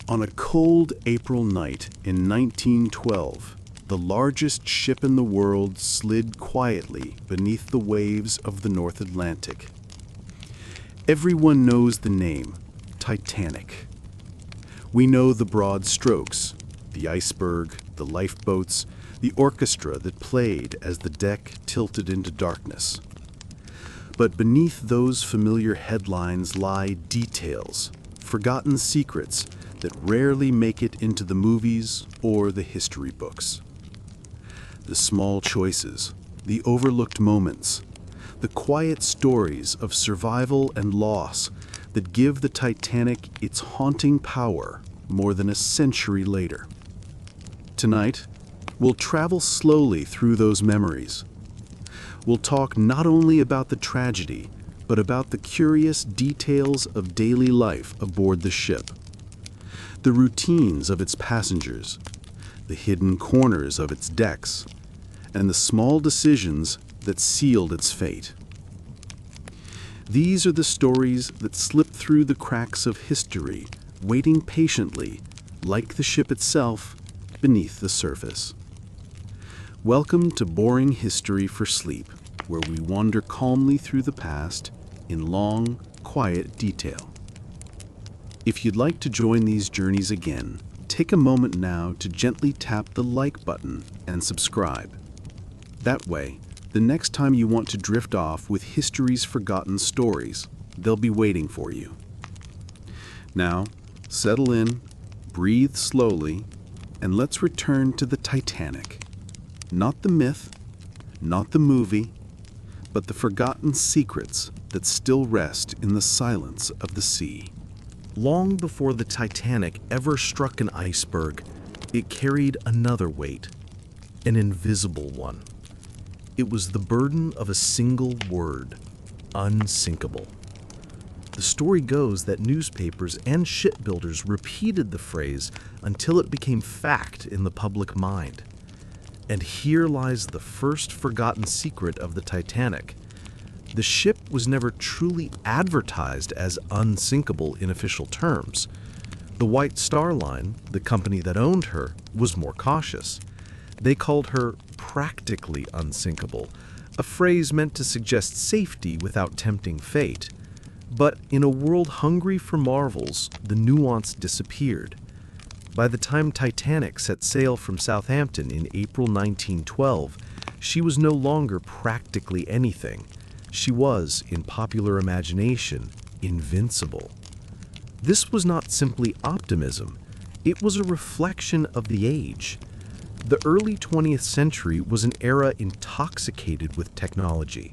On a cold April night in 1912, the largest ship in the world slid quietly beneath the waves of the North Atlantic. Everyone knows the name, Titanic. We know the broad strokes, the iceberg, the lifeboats, the orchestra that played as the deck tilted into darkness. But beneath those familiar headlines lie details, forgotten secrets that rarely make it into the movies or the history books. The small choices, the overlooked moments, the quiet stories of survival and loss that give the Titanic its haunting power more than a century later. Tonight, we'll travel slowly through those memories. We'll talk not only about the tragedy, but about the curious details of daily life aboard the ship. The routines of its passengers, the hidden corners of its decks, and the small decisions that sealed its fate. These are the stories that slip through the cracks of history, waiting patiently, like the ship itself, beneath the surface. Welcome to Boring History for Sleep, where we wander calmly through the past in long, quiet detail. If you'd like to join these journeys again, take a moment now to gently tap the like button and subscribe. That way, the next time you want to drift off with history's forgotten stories, they'll be waiting for you. Now, settle in, breathe slowly, and let's return to the Titanic. Not the myth, not the movie, but the forgotten secrets that still rest in the silence of the sea. Long before the Titanic ever struck an iceberg, it carried another weight, an invisible one. It was the burden of a single word, unsinkable. The story goes that newspapers and shipbuilders repeated the phrase until it became fact in the public mind. And here lies the first forgotten secret of the Titanic. The ship was never truly advertised as unsinkable in official terms. The White Star Line, the company that owned her, was more cautious. They called her practically unsinkable, a phrase meant to suggest safety without tempting fate. But in a world hungry for marvels, the nuance disappeared. By the time Titanic set sail from Southampton in April 1912, she was no longer practically anything. She was, in popular imagination, invincible. This was not simply optimism. It was a reflection of the age. The early 20th century was an era intoxicated with technology.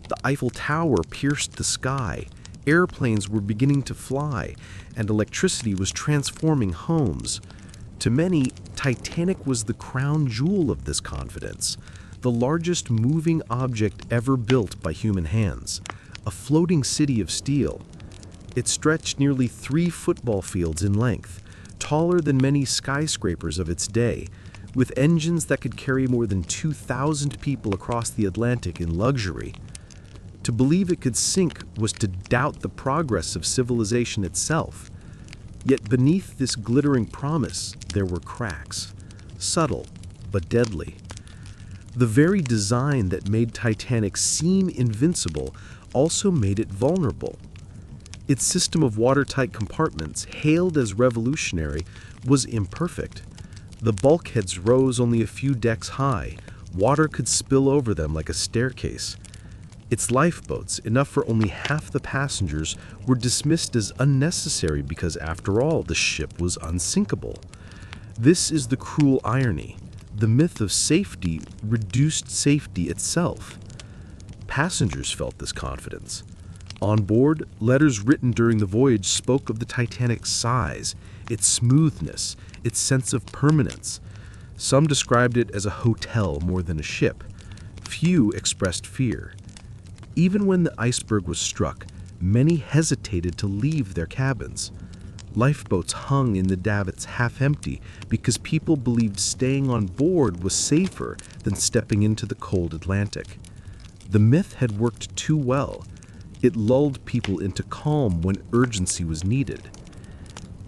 The Eiffel Tower pierced the sky, airplanes were beginning to fly, and electricity was transforming homes. To many, Titanic was the crown jewel of this confidence, the largest moving object ever built by human hands, a floating city of steel. It stretched nearly 3 football fields in length, taller than many skyscrapers of its day, with engines that could carry more than 2,000 people across the Atlantic in luxury. To believe it could sink was to doubt the progress of civilization itself. Yet beneath this glittering promise, there were cracks, subtle but deadly. The very design that made Titanic seem invincible also made it vulnerable. Its system of watertight compartments, hailed as revolutionary, was imperfect. The bulkheads rose only a few decks high. Water could spill over them like a staircase. Its lifeboats, enough for only half the passengers, were dismissed as unnecessary because, after all, the ship was unsinkable. This is the cruel irony. The myth of safety reduced safety itself. Passengers felt this confidence. On board, letters written during the voyage spoke of the Titanic's size, its smoothness, its sense of permanence. Some described it as a hotel more than a ship. Few expressed fear. Even when the iceberg was struck, many hesitated to leave their cabins. Lifeboats hung in the davits half empty because people believed staying on board was safer than stepping into the cold Atlantic. The myth had worked too well. It lulled people into calm when urgency was needed.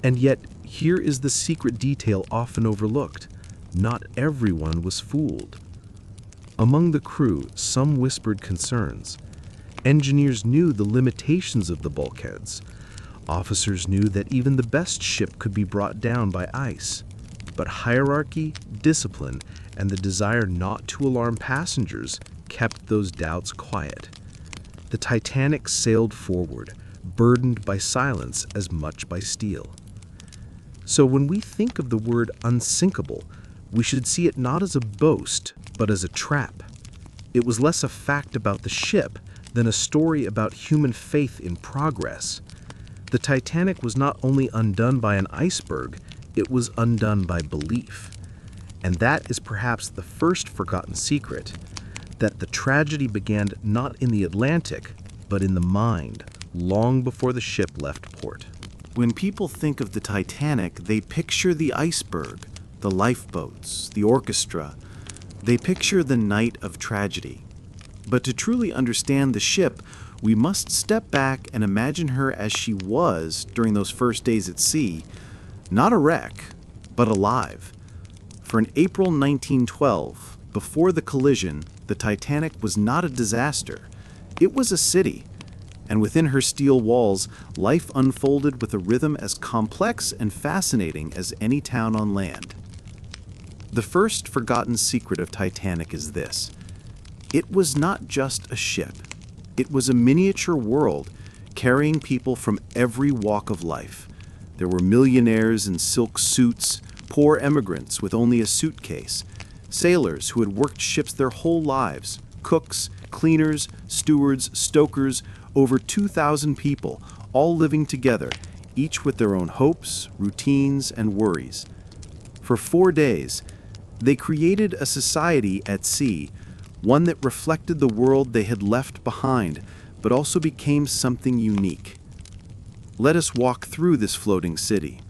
And yet, Here is the secret detail often overlooked. Not everyone was fooled. Among the crew, some whispered concerns. Engineers knew the limitations of the bulkheads. Officers knew that even the best ship could be brought down by ice. But hierarchy, discipline, and the desire not to alarm passengers kept those doubts quiet. The Titanic sailed forward, burdened by silence as much by steel. So when we think of the word unsinkable, we should see it not as a boast, but as a trap. It was less a fact about the ship than a story about human faith in progress. The Titanic was not only undone by an iceberg, it was undone by belief. And that is perhaps the first forgotten secret, that the tragedy began not in the Atlantic, but in the mind, long before the ship left port. When people think of the Titanic, they picture the iceberg, the lifeboats, the orchestra. They picture the night of tragedy. But to truly understand the ship, we must step back and imagine her as she was during those first days at sea, not a wreck, but alive. For in April 1912, before the collision, the Titanic was not a disaster. It was a city, and within her steel walls, life unfolded with a rhythm as complex and fascinating as any town on land. The first forgotten secret of Titanic is this: it was not just a ship. It was a miniature world carrying people from every walk of life. There were millionaires in silk suits, poor immigrants with only a suitcase, sailors who had worked ships their whole lives, cooks, cleaners, stewards, stokers, over 2,000 people, all living together, each with their own hopes, routines, and worries. For 4 days, they created a society at sea, one that reflected the world they had left behind, but also became something unique. Let us walk through this floating city.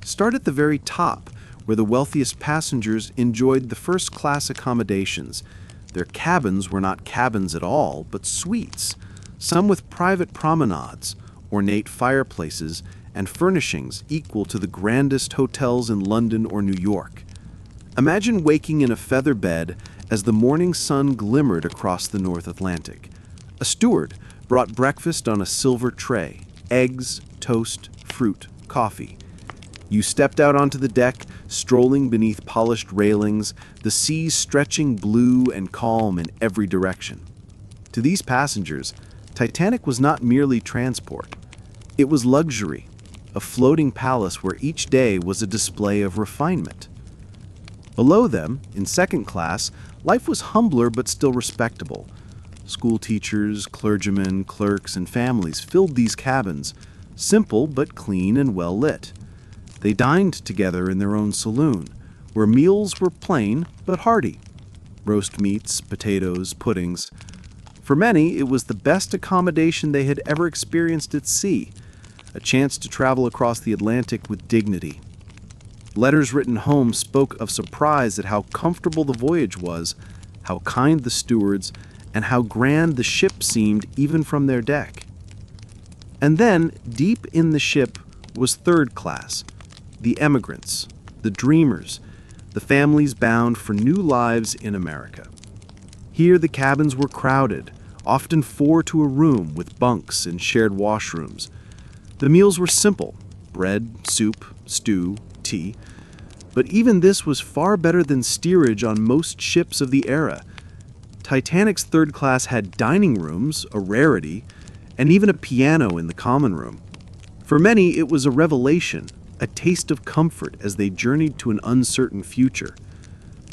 Start at the very top, where the wealthiest passengers enjoyed the first-class accommodations. Their cabins were not cabins at all, but suites, some with private promenades, ornate fireplaces, and furnishings equal to the grandest hotels in London or New York. Imagine waking in a feather bed as the morning sun glimmered across the North Atlantic. A steward brought breakfast on a silver tray: eggs, toast, fruit, coffee. You stepped out onto the deck, strolling beneath polished railings, the sea stretching blue and calm in every direction. To these passengers, Titanic was not merely transport. It was luxury, a floating palace where each day was a display of refinement. Below them, in second class, life was humbler but still respectable. School teachers, clergymen, clerks, and families filled these cabins, simple but clean and well lit. They dined together in their own saloon, where meals were plain but hearty: roast meats, potatoes, puddings. For many, it was the best accommodation they had ever experienced at sea, a chance to travel across the Atlantic with dignity. Letters written home spoke of surprise at how comfortable the voyage was, how kind the stewards, and how grand the ship seemed even from their deck. And then, deep in the ship, was third class: the emigrants, the dreamers, the families bound for new lives in America. Here the cabins were crowded, often 4 to a room with bunks and shared washrooms. The meals were simple: bread, soup, stew, tea. But even this was far better than steerage on most ships of the era. Titanic's third class had dining rooms, a rarity, and even a piano in the common room. For many, it was a revelation, a taste of comfort as they journeyed to an uncertain future.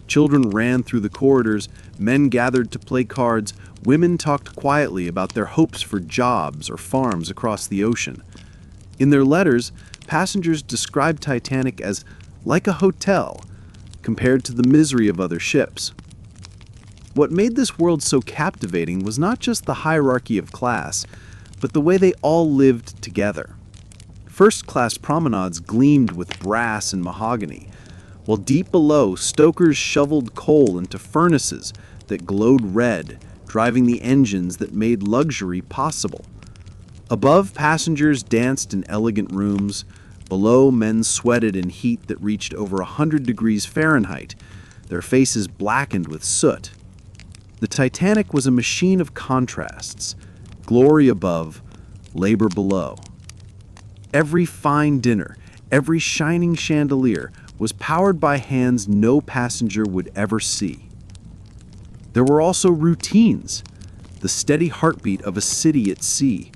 Children ran through the corridors, men gathered to play cards, women talked quietly about their hopes for jobs or farms across the ocean. In their letters, passengers described Titanic as like a hotel, compared to the misery of other ships. What made this world so captivating was not just the hierarchy of class, but the way they all lived together. First-class promenades gleamed with brass and mahogany, while deep below, stokers shoveled coal into furnaces that glowed red, driving the engines that made luxury possible. Above, passengers danced in elegant rooms, Below, men sweated in heat that reached over 100 degrees Fahrenheit, their faces blackened with soot. The Titanic was a machine of contrasts, glory above, labor below. Every fine dinner, every shining chandelier was powered by hands no passenger would ever see. There were also routines, the steady heartbeat of a city at sea.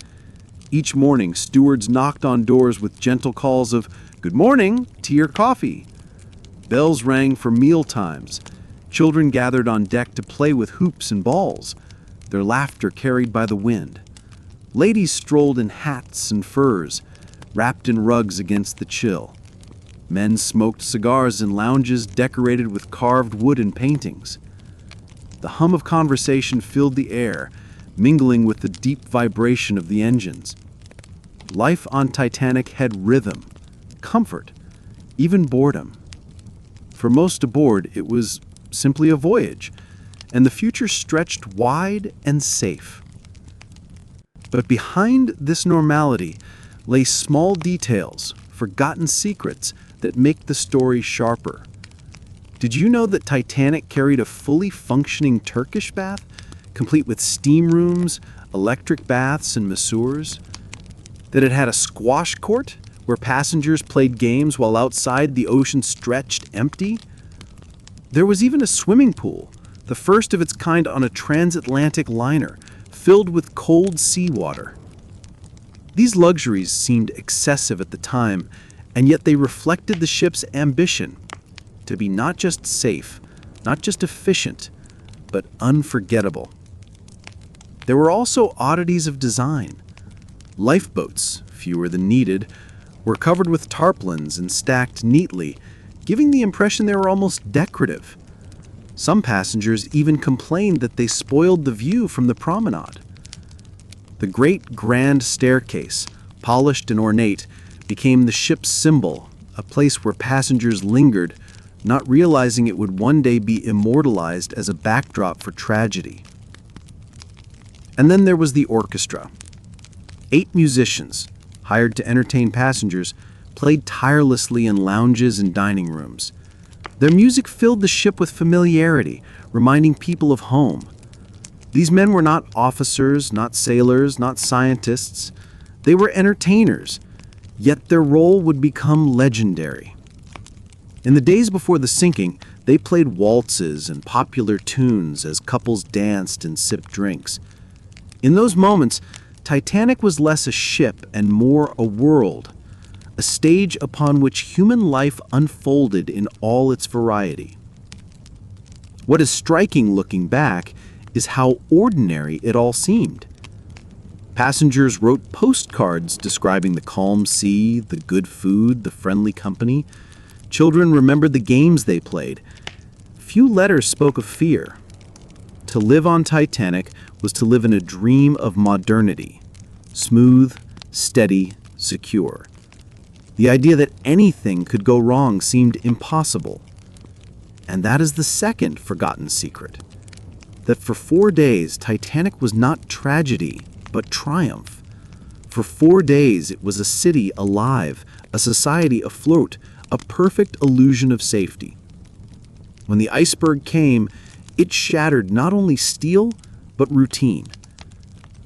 Each morning, stewards knocked on doors with gentle calls of, "Good morning, tea or coffee?" Bells rang for meal times. Children gathered on deck to play with hoops and balls, their laughter carried by the wind. Ladies strolled in hats and furs, wrapped in rugs against the chill. Men smoked cigars in lounges decorated with carved wood and paintings. The hum of conversation filled the air, mingling with the deep vibration of the engines. Life on Titanic had rhythm, comfort, even boredom. For most aboard, it was simply a voyage, and the future stretched wide and safe. But behind this normality lay small details, forgotten secrets that make the story sharper. Did you know that Titanic carried a fully functioning Turkish bath, complete with steam rooms, electric baths, and masseurs? That it had a squash court where passengers played games while outside the ocean stretched empty? There was even a swimming pool, the first of its kind on a transatlantic liner, filled with cold seawater. These luxuries seemed excessive at the time, and yet they reflected the ship's ambition to be not just safe, not just efficient, but unforgettable. There were also oddities of design. Lifeboats, fewer than needed, were covered with tarpaulins and stacked neatly, giving the impression they were almost decorative. Some passengers even complained that they spoiled the view from the promenade. The great grand staircase, polished and ornate, became the ship's symbol, a place where passengers lingered, not realizing it would one day be immortalized as a backdrop for tragedy. And then there was the orchestra. 8 musicians, hired to entertain passengers, played tirelessly in lounges and dining rooms. Their music filled the ship with familiarity, reminding people of home. These men were not officers, not sailors, not scientists. They were entertainers, yet their role would become legendary. In the days before the sinking, they played waltzes and popular tunes as couples danced and sipped drinks. In those moments, Titanic was less a ship and more a world, a stage upon which human life unfolded in all its variety. What is striking looking back is how ordinary it all seemed. Passengers wrote postcards describing the calm sea, the good food, the friendly company. Children remembered the games they played. Few letters spoke of fear. To live on Titanic was to live in a dream of modernity, smooth, steady, secure. The idea that anything could go wrong seemed impossible. And that is the second forgotten secret, that for 4 days Titanic was not tragedy, but triumph. For 4 days it was a city alive, a society afloat, a perfect illusion of safety. When the iceberg came, it shattered not only steel, but routine.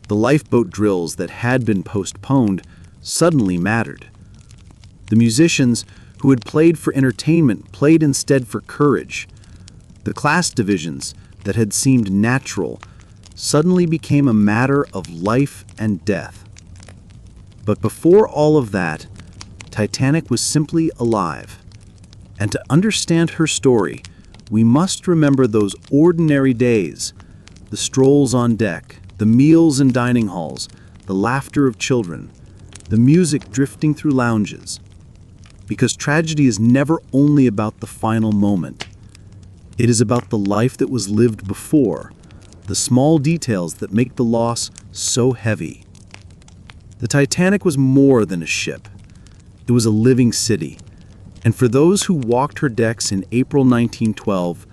The lifeboat drills that had been postponed suddenly mattered. The musicians who had played for entertainment played instead for courage. The class divisions that had seemed natural suddenly became a matter of life and death. But before all of that, Titanic was simply alive. And to understand her story, we must remember those ordinary days, the strolls on deck, the meals in dining halls, the laughter of children, the music drifting through lounges. Because tragedy is never only about the final moment. It is about the life that was lived before, the small details that make the loss so heavy. The Titanic was more than a ship. It was a living city. And for those who walked her decks in April 1912,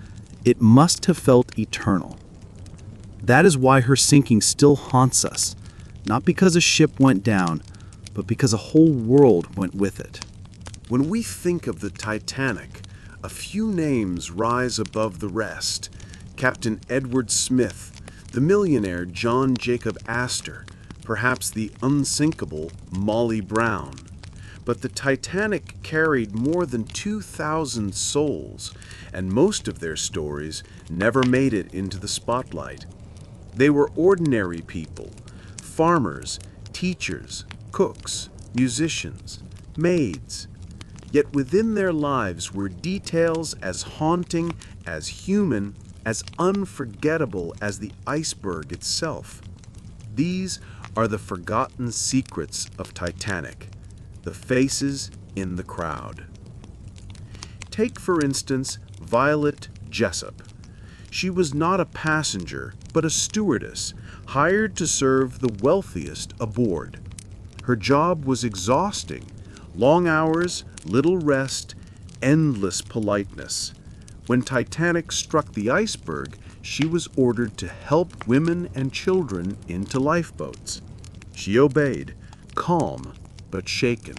it must have felt eternal. That is why her sinking still haunts us, not because a ship went down, but because a whole world went with it. When we think of the Titanic, a few names rise above the rest. Captain Edward Smith, the millionaire John Jacob Astor, perhaps the unsinkable Molly Brown. But the Titanic carried more than 2,000 souls, and most of their stories never made it into the spotlight. They were ordinary people, farmers, teachers, cooks, musicians, maids. Yet within their lives were details as haunting, as human, as unforgettable as the iceberg itself. These are the forgotten secrets of Titanic, the faces in the crowd. Take, for instance, Violet Jessup. She was not a passenger, but a stewardess, hired to serve the wealthiest aboard. Her job was exhausting. Long hours, little rest, endless politeness. When Titanic struck the iceberg, she was ordered to help women and children into lifeboats. She obeyed, calm but shaken.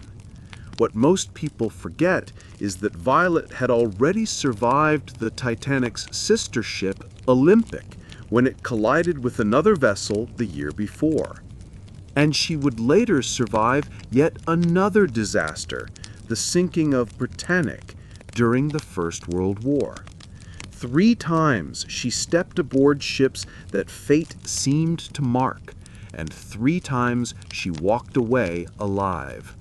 What most people forget is that Violet had already survived the Titanic's sister ship, Olympic, when it collided with another vessel the year before. And she would later survive yet another disaster, the sinking of Britannic during the First World War. 3 times she stepped aboard ships that fate seemed to mark, and 3 times she walked away alive.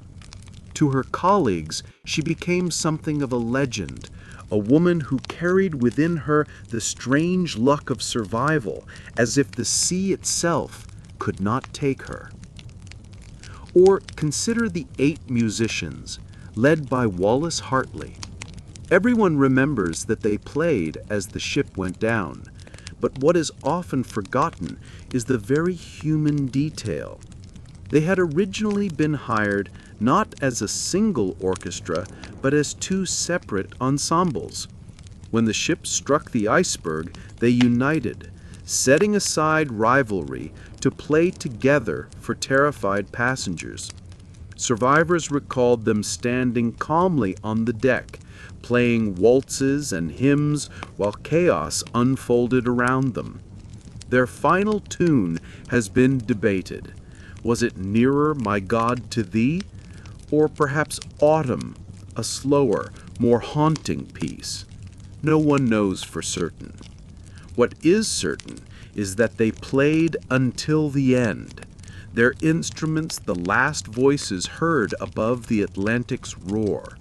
To her colleagues, she became something of a legend, a woman who carried within her the strange luck of survival, as if the sea itself could not take her. Or consider the 8 musicians, led by Wallace Hartley. Everyone remembers that they played as the ship went down, but what is often forgotten is the very human detail. They had originally been hired not as a single orchestra, but as 2 separate ensembles. When the ship struck the iceberg, they united, setting aside rivalry to play together for terrified passengers. Survivors recalled them standing calmly on the deck, playing waltzes and hymns while chaos unfolded around them. Their final tune has been debated. Was it Nearer, My God, to Thee? Or perhaps Autumn, a slower, more haunting piece? No one knows for certain. What is certain is that they played until the end, their instruments the last voices heard above the Atlantic's roar.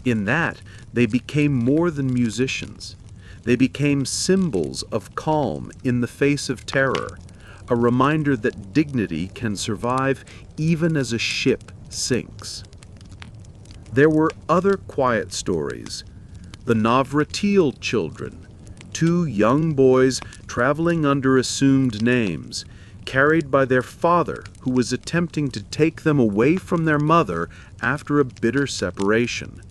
In that, they became more than musicians. They became symbols of calm in the face of terror, a reminder that dignity can survive even as a ship sinks. There were other quiet stories. The Navratil children, 2 young boys traveling under assumed names, carried by their father who was attempting to take them away from their mother after a bitter separation.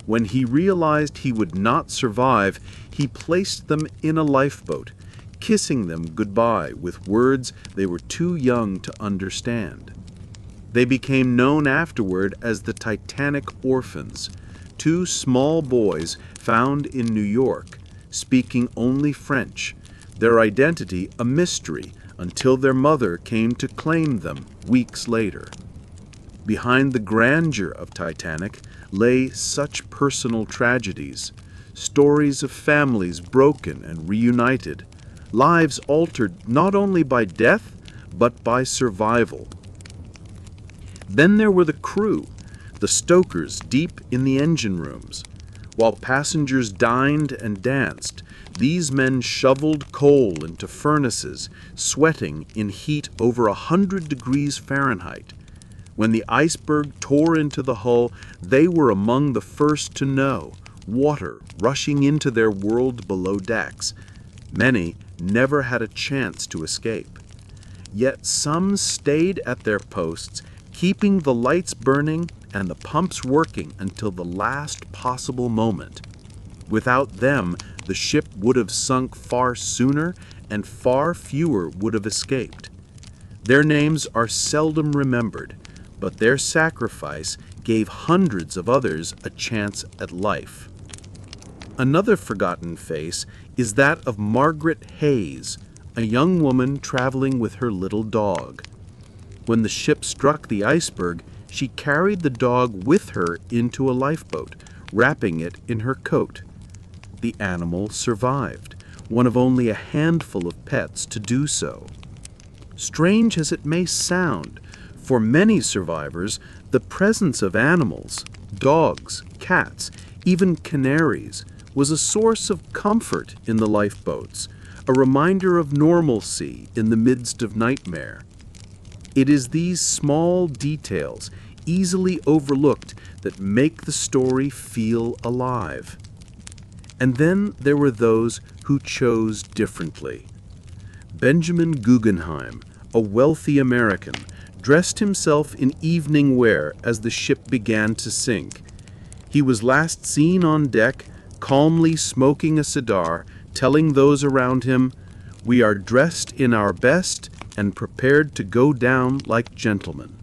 When he realized he would not survive, he placed them in a lifeboat, kissing them goodbye with words they were too young to understand. They became known afterward as the Titanic Orphans, 2 small boys found in New York, speaking only French, their identity a mystery until their mother came to claim them weeks later. Behind the grandeur of Titanic lay such personal tragedies, stories of families broken and reunited, lives altered not only by death, but by survival. Then there were the crew, the stokers deep in the engine rooms. While passengers dined and danced, these men shoveled coal into furnaces, sweating in heat over 100 degrees Fahrenheit. When the iceberg tore into the hull, they were among the first to know, water rushing into their world below decks. Many never had a chance to escape. Yet some stayed at their posts, keeping the lights burning and the pumps working until the last possible moment. Without them, the ship would have sunk far sooner and far fewer would have escaped. Their names are seldom remembered, but their sacrifice gave hundreds of others a chance at life. Another forgotten face is that of Margaret Hayes, a young woman traveling with her little dog. When the ship struck the iceberg, she carried the dog with her into a lifeboat, wrapping it in her coat. The animal survived, one of only a handful of pets to do so. Strange as it may sound, for many survivors, the presence of animals, dogs, cats, even canaries, was a source of comfort in the lifeboats, a reminder of normalcy in the midst of nightmare. It is these small details, easily overlooked, that make the story feel alive. And then there were those who chose differently. Benjamin Guggenheim, a wealthy American, dressed himself in evening wear as the ship began to sink. He was last seen on deck, calmly smoking a cigar, telling those around him, "We are dressed in our best and prepared to go down like gentlemen."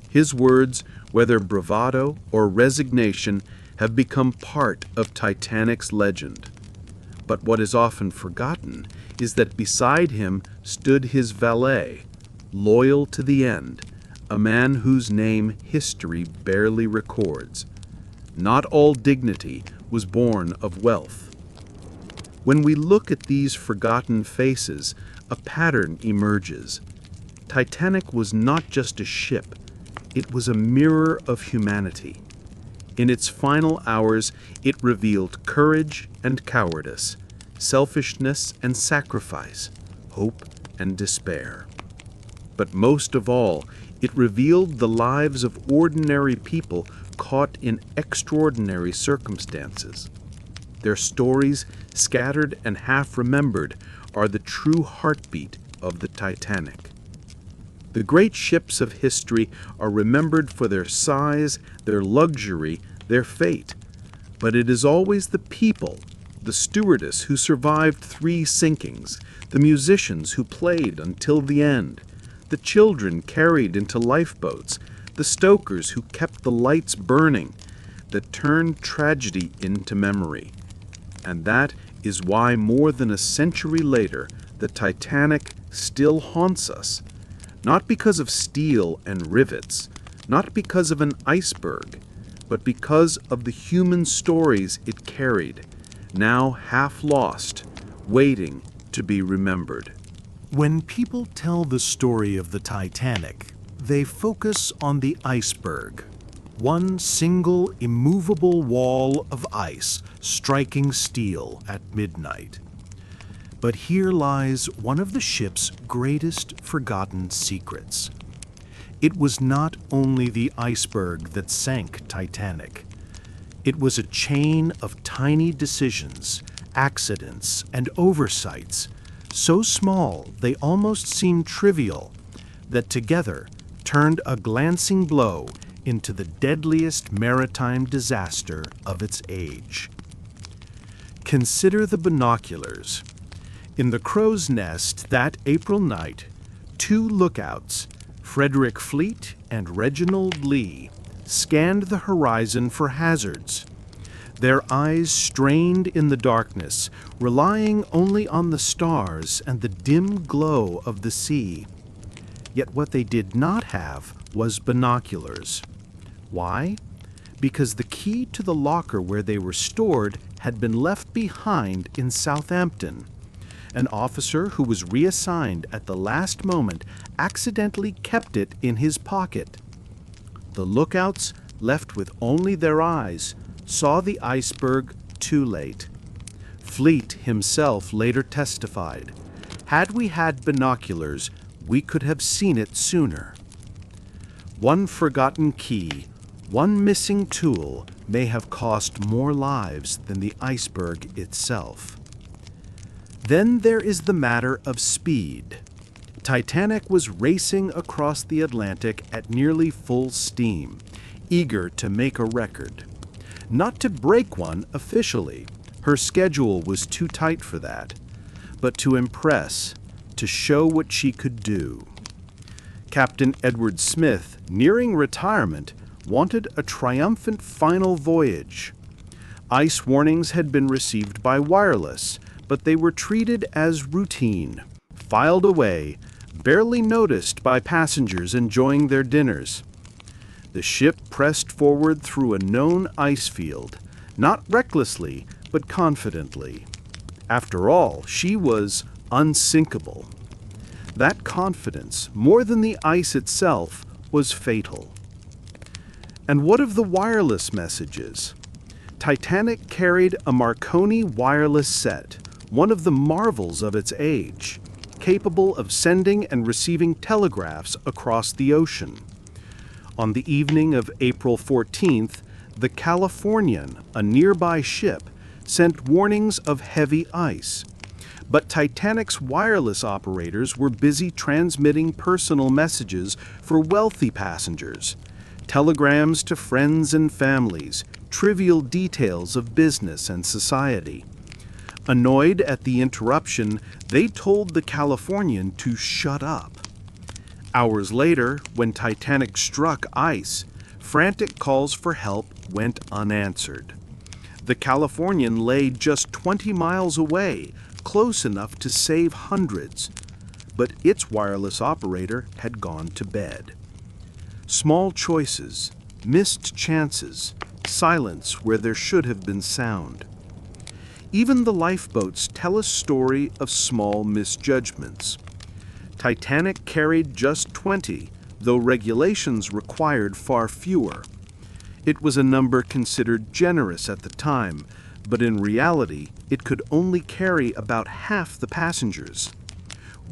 His words, whether bravado or resignation, have become part of Titanic's legend. But what is often forgotten is that beside him stood his valet, loyal to the end, a man whose name history barely records. Not all dignity was born of wealth. When we look at these forgotten faces, a pattern emerges. Titanic was not just a ship, it was a mirror of humanity. In its final hours, it revealed courage and cowardice, selfishness and sacrifice, hope and despair. But most of all, it revealed the lives of ordinary people caught in extraordinary circumstances. Their stories, scattered and half-remembered, are the true heartbeat of the Titanic. The great ships of history are remembered for their size, their luxury, their fate. But it is always the people, the stewardess who survived 3 sinkings, the musicians who played until the end, the children carried into lifeboats, the stokers who kept the lights burning, that turned tragedy into memory. And that is why more than a century later, the Titanic still haunts us. Not because of steel and rivets, not because of an iceberg, but because of the human stories it carried, now half lost, waiting to be remembered. When people tell the story of the Titanic, they focus on the iceberg, one single immovable wall of ice striking steel at midnight. But here lies one of the ship's greatest forgotten secrets. It was not only the iceberg that sank Titanic. It was a chain of tiny decisions, accidents, and oversights, so small they almost seemed trivial, that together turned a glancing blow into the deadliest maritime disaster of its age. Consider the binoculars. In the Crow's Nest that April night, 2 lookouts, Frederick Fleet and Reginald Lee, scanned the horizon for hazards. Their eyes strained in the darkness, relying only on the stars and the dim glow of the sea. Yet what they did not have was binoculars. Why? Because the key to the locker where they were stored had been left behind in Southampton. An officer who was reassigned at the last moment accidentally kept it in his pocket. The lookouts, left with only their eyes, saw the iceberg too late. Fleet himself later testified, "Had we had binoculars, we could have seen it sooner." One forgotten key, one missing tool, may have cost more lives than the iceberg itself. Then there is the matter of speed. Titanic was racing across the Atlantic at nearly full steam, eager to make a record. Not to break one officially, her schedule was too tight for that, but to impress, to show what she could do. Captain Edward Smith, nearing retirement, wanted a triumphant final voyage. Ice warnings had been received by wireless, but they were treated as routine, filed away, barely noticed by passengers enjoying their dinners. The ship pressed forward through a known ice field, not recklessly, but confidently. After all, she was unsinkable. That confidence, more than the ice itself, was fatal. And what of the wireless messages? Titanic carried a Marconi wireless set, one of the marvels of its age, capable of sending and receiving telegraphs across the ocean. On the evening of April 14th, the Californian, a nearby ship, sent warnings of heavy ice. But Titanic's wireless operators were busy transmitting personal messages for wealthy passengers, telegrams to friends and families, trivial details of business and society. Annoyed at the interruption, they told the Californian to shut up. Hours later, when Titanic struck ice, frantic calls for help went unanswered. The Californian lay just 20 miles away, close enough to save hundreds, but its wireless operator had gone to bed. Small choices, missed chances, silence where there should have been sound. Even the lifeboats tell a story of small misjudgments. Titanic carried just 20, though regulations required far fewer. It was a number considered generous at the time, but in reality, it could only carry about half the passengers.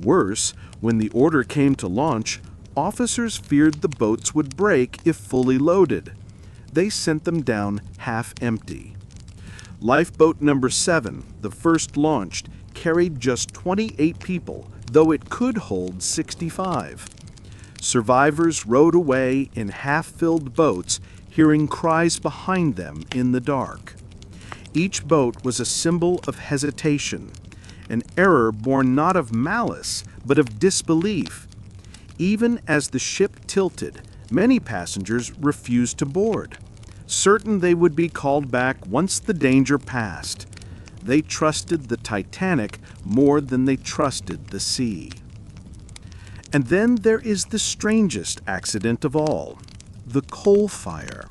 Worse, when the order came to launch, officers feared the boats would break if fully loaded. They sent them down half empty. Lifeboat number 7, the first launched, carried just 28 people, though it could hold 65. Survivors rowed away in half-filled boats, hearing cries behind them in the dark. Each boat was a symbol of hesitation, an error born not of malice, but of disbelief. Even as the ship tilted, many passengers refused to board, certain they would be called back once the danger passed. They trusted the Titanic more than they trusted the sea. And then there is the strangest accident of all, the coal fire.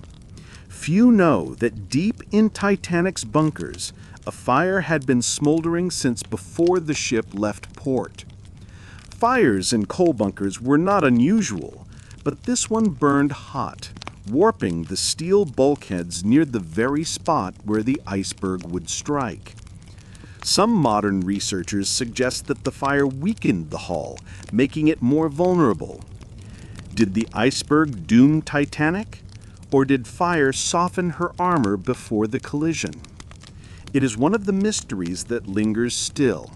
Few know that deep in Titanic's bunkers, a fire had been smoldering since before the ship left port. Fires in coal bunkers were not unusual, but this one burned hot, warping the steel bulkheads near the very spot where the iceberg would strike. Some modern researchers suggest that the fire weakened the hull, making it more vulnerable. Did the iceberg doom Titanic? Or did fire soften her armor before the collision? It is one of the mysteries that lingers still,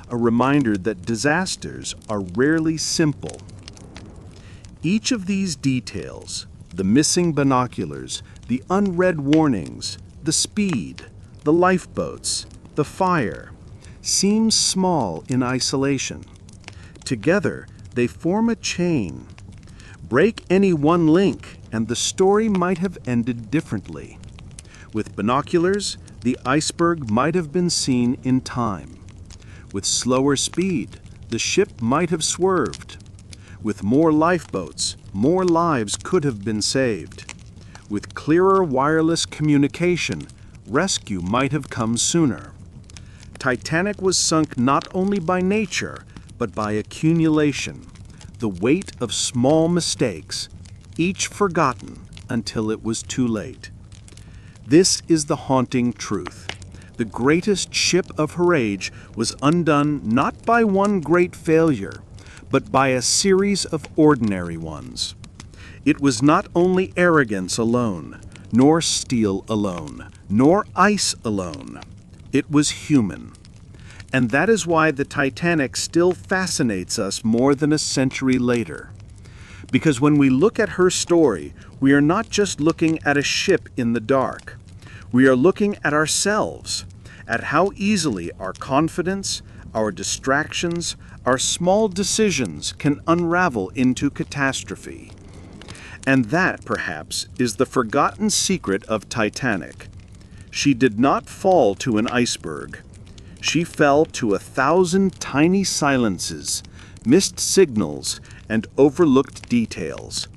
a reminder that disasters are rarely simple. Each of these details, the missing binoculars, the unread warnings, the speed, the lifeboats, the fire, seems small in isolation. Together, they form a chain. Break any one link, and the story might have ended differently. With binoculars, the iceberg might have been seen in time. With slower speed, the ship might have swerved. With more lifeboats, more lives could have been saved. With clearer wireless communication, rescue might have come sooner. Titanic was sunk not only by nature, but by accumulation, the weight of small mistakes, each forgotten until it was too late. This is the haunting truth. The greatest ship of her age was undone not by one great failure, but by a series of ordinary ones. It was not only arrogance alone, nor steel alone, nor ice alone. It was human. And that is why the Titanic still fascinates us more than a century later. Because when we look at her story, we are not just looking at a ship in the dark. We are looking at ourselves, at how easily our confidence, our distractions, our small decisions can unravel into catastrophe. And that, perhaps, is the forgotten secret of Titanic. She did not fall to an iceberg. She fell to 1,000 tiny silences, missed signals, and overlooked details.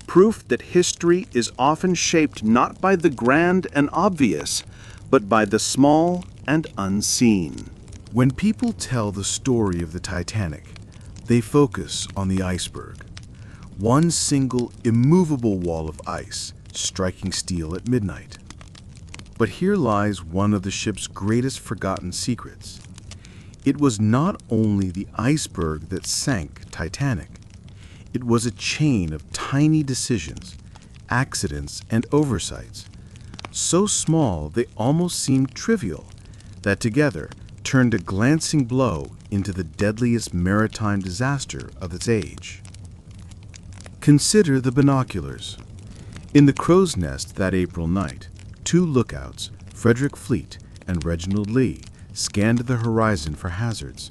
Proof that history is often shaped not by the grand and obvious, but by the small and unseen. When people tell the story of the Titanic, they focus on the iceberg. One single immovable wall of ice striking steel at midnight. But here lies one of the ship's greatest forgotten secrets. It was not only the iceberg that sank Titanic. It was a chain of tiny decisions, accidents, and oversights, so small they almost seemed trivial, that together turned a glancing blow into the deadliest maritime disaster of its age. Consider the binoculars. In the crow's nest that April night, two lookouts, Frederick Fleet and Reginald Lee, scanned the horizon for hazards.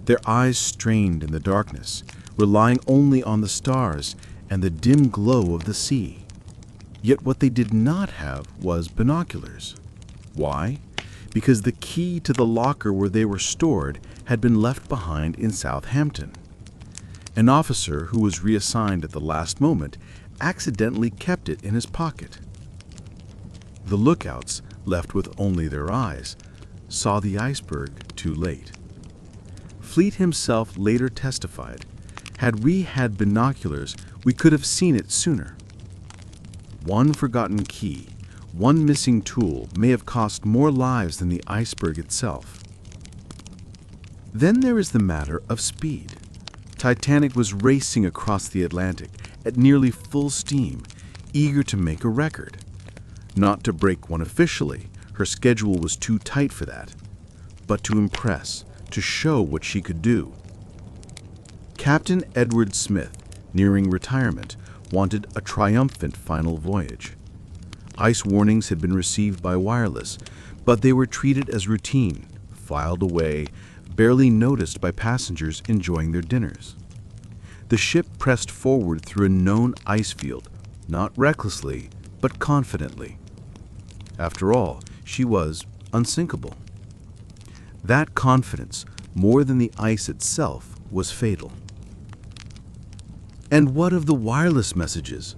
Their eyes strained in the darkness, relying only on the stars and the dim glow of the sea. Yet what they did not have was binoculars. Why? Because the key to the locker where they were stored had been left behind in Southampton. An officer who was reassigned at the last moment accidentally kept it in his pocket. The lookouts, left with only their eyes, saw the iceberg too late. Fleet himself later testified, "Had we had binoculars, we could have seen it sooner." One forgotten key, one missing tool may have cost more lives than the iceberg itself. Then there is the matter of speed. Titanic was racing across the Atlantic at nearly full steam, eager to make a record. Not to break one officially, her schedule was too tight for that, but to impress, to show what she could do. Captain Edward Smith, nearing retirement, wanted a triumphant final voyage. Ice warnings had been received by wireless, but they were treated as routine, filed away, barely noticed by passengers enjoying their dinners. The ship pressed forward through a known ice field, not recklessly, but confidently. After all, she was unsinkable. That confidence, more than the ice itself, was fatal. And what of the wireless messages?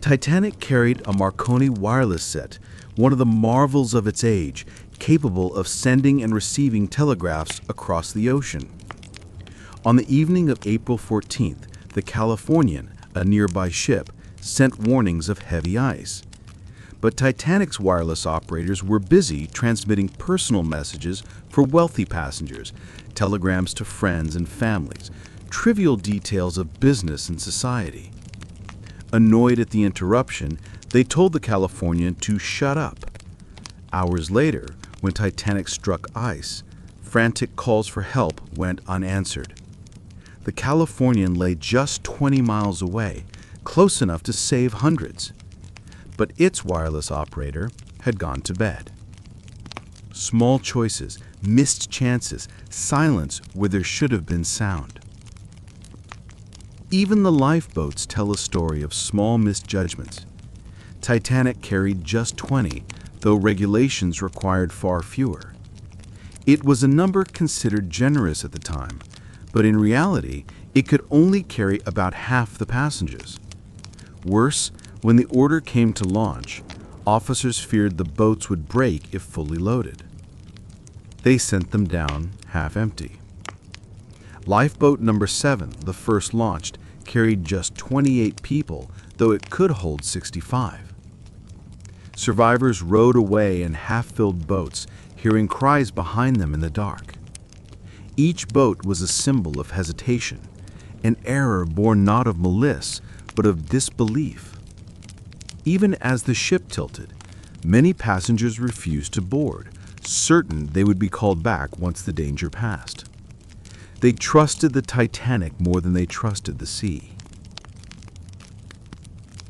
Titanic carried a Marconi wireless set, one of the marvels of its age, capable of sending and receiving telegraphs across the ocean. On the evening of April 14th, the Californian, a nearby ship, sent warnings of heavy ice. But Titanic's wireless operators were busy transmitting personal messages for wealthy passengers, telegrams to friends and families, trivial details of business and society. Annoyed at the interruption, they told the Californian to shut up. Hours later, when Titanic struck ice, frantic calls for help went unanswered. The Californian lay just 20 miles away, close enough to save hundreds. But its wireless operator had gone to bed. Small choices, missed chances, silence where there should have been sound. Even the lifeboats tell a story of small misjudgments. Titanic carried just 20, though regulations required far fewer. It was a number considered generous at the time, but in reality, it could only carry about half the passengers. Worse, when the order came to launch, officers feared the boats would break if fully loaded. They sent them down half empty. Lifeboat number 7, the first launched, carried just 28 people, though it could hold 65. Survivors rowed away in half-filled boats, hearing cries behind them in the dark. Each boat was a symbol of hesitation, an error born not of malice, but of disbelief. Even as the ship tilted, many passengers refused to board, certain they would be called back once the danger passed. They trusted the Titanic more than they trusted the sea.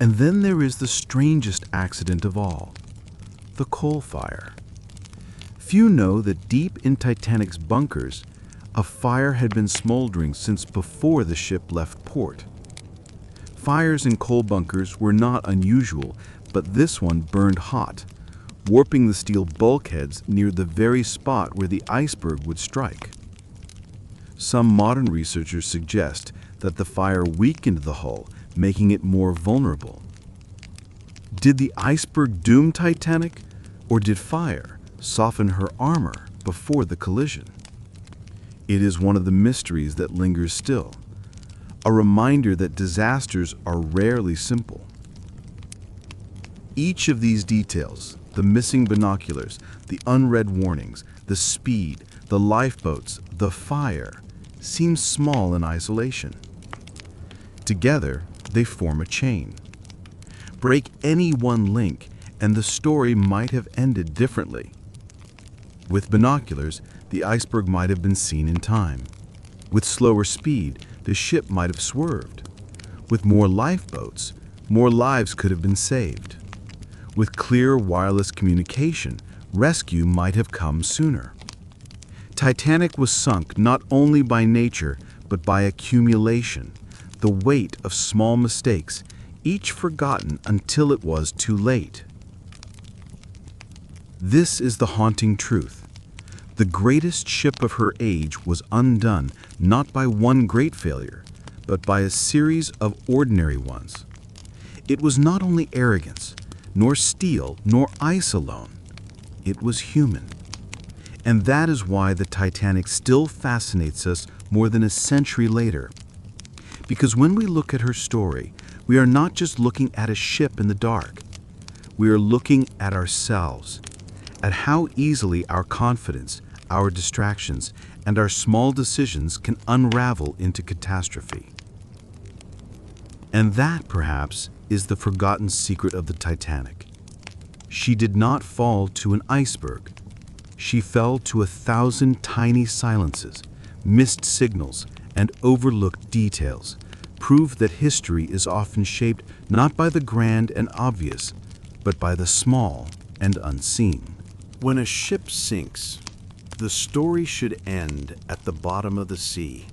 And then there is the strangest accident of all, the coal fire. Few know that deep in Titanic's bunkers, A fire had been smoldering since before the ship left port. Fires in coal bunkers were not unusual, but this one burned hot, warping the steel bulkheads near the very spot where the iceberg would strike. Some modern researchers suggest that the fire weakened the hull, making it more vulnerable. Did the iceberg doom Titanic, or did fire soften her armor before the collision? It is one of the mysteries that lingers still, a reminder that disasters are rarely simple. Each of these details, the missing binoculars, the unread warnings, the speed, the lifeboats, the fire, seems small in isolation. Together, they form a chain. Break any one link, and the story might have ended differently. With binoculars, the iceberg might have been seen in time. With slower speed, the ship might have swerved. With more lifeboats, more lives could have been saved. With clear wireless communication, rescue might have come sooner. Titanic was sunk not only by nature, but by accumulation, the weight of small mistakes, each forgotten until it was too late. This is the haunting truth. The greatest ship of her age was undone not by one great failure, but by a series of ordinary ones. It was not only arrogance, nor steel, nor ice alone. It was human. And that is why the Titanic still fascinates us more than a century later. Because when we look at her story, we are not just looking at a ship in the dark. We are looking at ourselves, at how easily our confidence, our distractions, and our small decisions can unravel into catastrophe. And that, perhaps, is the forgotten secret of the Titanic. She did not fall to an iceberg. She fell to 1,000 tiny silences, missed signals, and overlooked details, prove that history is often shaped not by the grand and obvious, but by the small and unseen. When a ship sinks, the story should end at the bottom of the sea.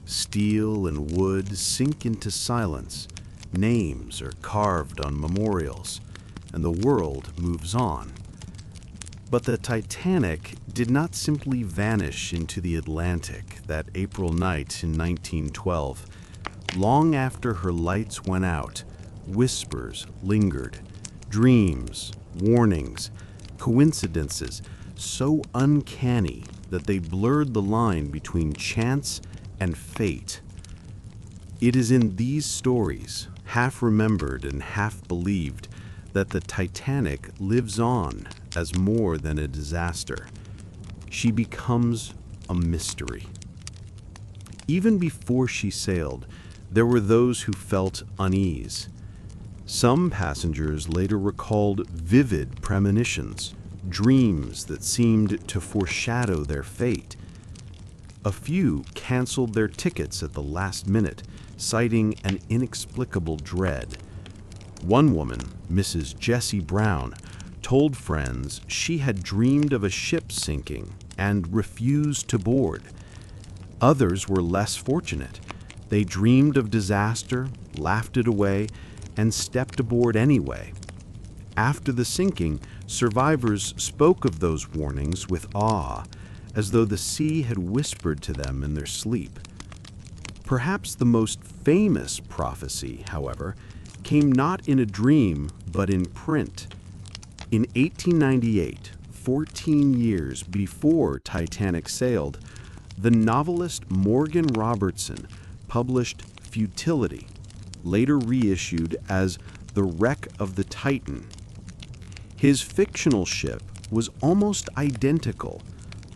Steel and wood sink into silence, names are carved on memorials, and the world moves on. But the Titanic did not simply vanish into the Atlantic that April night in 1912. Long after her lights went out, whispers lingered, dreams, warnings, coincidences so uncanny that they blurred the line between chance and fate. It is in these stories, half remembered and half believed, that the Titanic lives on as more than a disaster. She becomes a mystery. Even before she sailed, there were those who felt unease. Some passengers later recalled vivid premonitions, dreams that seemed to foreshadow their fate. A few canceled their tickets at the last minute, citing an inexplicable dread. One woman, Mrs. Jessie Brown, told friends she had dreamed of a ship sinking and refused to board. Others were less fortunate. They dreamed of disaster, laughed it away, and stepped aboard anyway. After the sinking, survivors spoke of those warnings with awe, as though the sea had whispered to them in their sleep. Perhaps the most famous prophecy, however, came not in a dream, but in print. In 1898, 14 years before Titanic sailed, the novelist Morgan Robertson published Futility, later reissued as The Wreck of the Titan. His fictional ship was almost identical,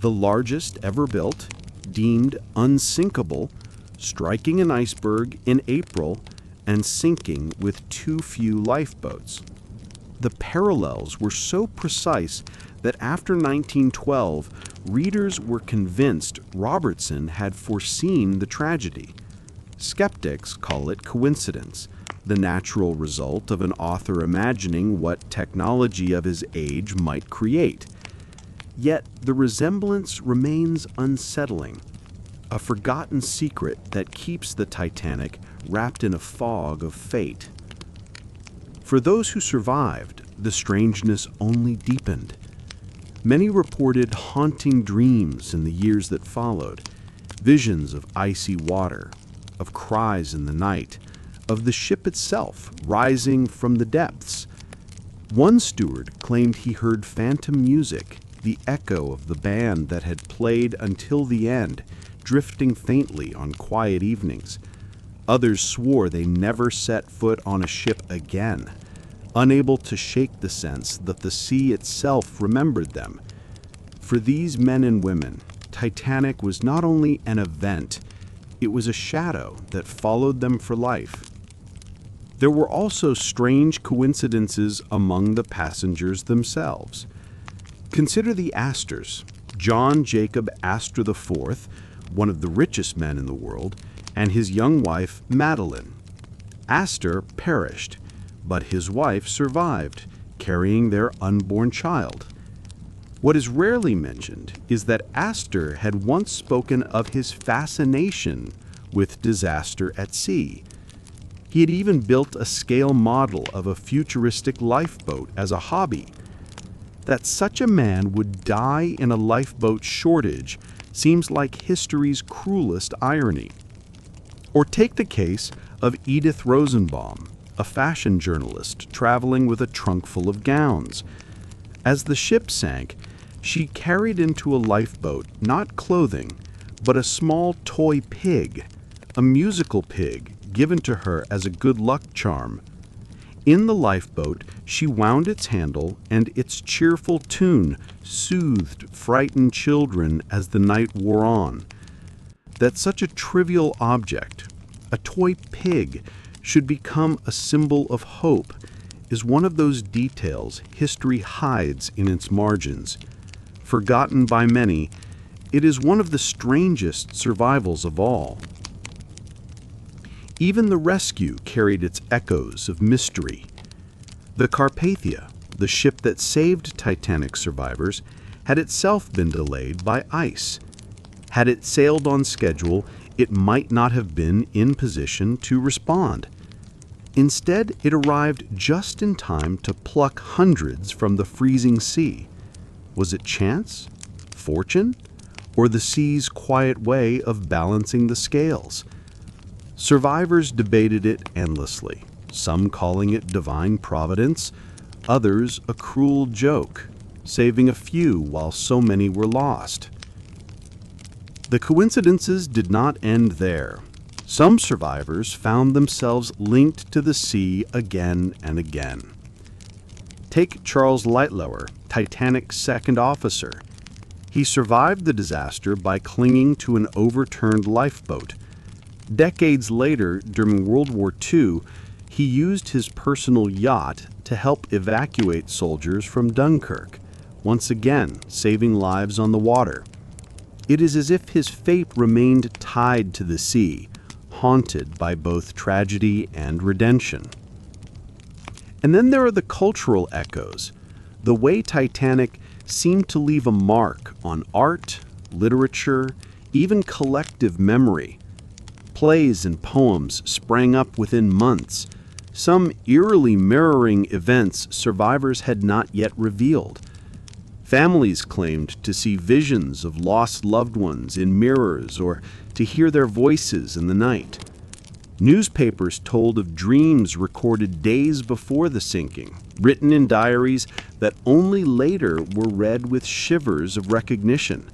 the largest ever built, deemed unsinkable, striking an iceberg in April and sinking with too few lifeboats. The parallels were so precise that after 1912, readers were convinced Robertson had foreseen the tragedy. Skeptics call it coincidence, the natural result of an author imagining what technology of his age might create. Yet the resemblance remains unsettling. a forgotten secret that keeps the Titanic wrapped in a fog of fate. For those who survived, the strangeness only deepened. Many reported haunting dreams in the years that followed, visions of icy water, of cries in the night, of the ship itself rising from the depths. One steward claimed he heard phantom music, the echo of the band that had played until the end, drifting faintly on quiet evenings. Others swore they never set foot on a ship again, unable to shake the sense that the sea itself remembered them. For these men and women, Titanic was not only an event, it was a shadow that followed them for life. There were also strange coincidences among the passengers themselves. Consider the Astors. John Jacob Astor IV, one of the richest men in the world, and his young wife, Madeline. Astor perished, but his wife survived, carrying their unborn child. What is rarely mentioned is that Astor had once spoken of his fascination with disaster at sea. He had even built a scale model of a futuristic lifeboat as a hobby. That such a man would die in a lifeboat shortage seems like history's cruelest irony. Or take the case of Edith Rosenbaum, a fashion journalist traveling with a trunk full of gowns. As the ship sank, she carried into a lifeboat not clothing, but a small toy pig, a musical pig given to her as a good luck charm. In the lifeboat, she wound its handle, and its cheerful tune soothed frightened children as the night wore on. That such a trivial object, a toy pig, should become a symbol of hope is one of those details history hides in its margins. Forgotten by many, it is one of the strangest survivals of all. Even the rescue carried its echoes of mystery. The Carpathia, the ship that saved Titanic survivors, had itself been delayed by ice. Had it sailed on schedule, it might not have been in position to respond. Instead, it arrived just in time to pluck hundreds from the freezing sea. Was it chance, fortune, or the sea's quiet way of balancing the scales? Survivors debated it endlessly, some calling it divine providence, others a cruel joke, saving a few while so many were lost. The coincidences did not end there. Some survivors found themselves linked to the sea again and again. Take Charles Lightlower, Titanic's second officer. He survived the disaster by clinging to an overturned lifeboat. Decades later, during World War II, he used his personal yacht to help evacuate soldiers from Dunkirk, once again saving lives on the water. It is as if his fate remained tied to the sea, haunted by both tragedy and redemption. And then there are the cultural echoes, the way Titanic seemed to leave a mark on art, literature, even collective memory. Plays and poems sprang up within months, some eerily mirroring events survivors had not yet revealed. Families claimed to see visions of lost loved ones in mirrors or to hear their voices in the night. Newspapers told of dreams recorded days before the sinking, written in diaries that only later were read with shivers of recognition.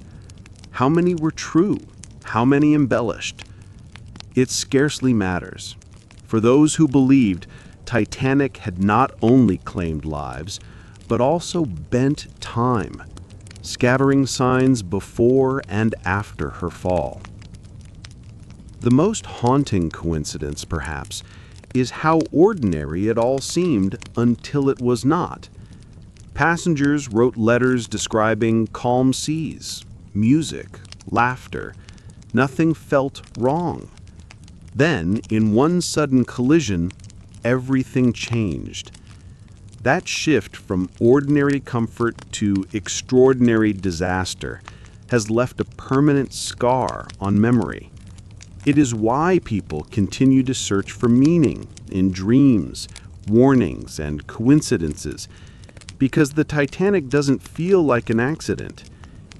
How many were true? How many embellished? It scarcely matters. For those who believed, Titanic had not only claimed lives, but also bent time, scattering signs before and after her fall. The most haunting coincidence, perhaps, is how ordinary it all seemed until it was not. Passengers wrote letters describing calm seas, music, laughter. Nothing felt wrong. Then, in one sudden collision, everything changed. That shift from ordinary comfort to extraordinary disaster has left a permanent scar on memory. It is why people continue to search for meaning in dreams, warnings, and coincidences, because the Titanic doesn't feel like an accident.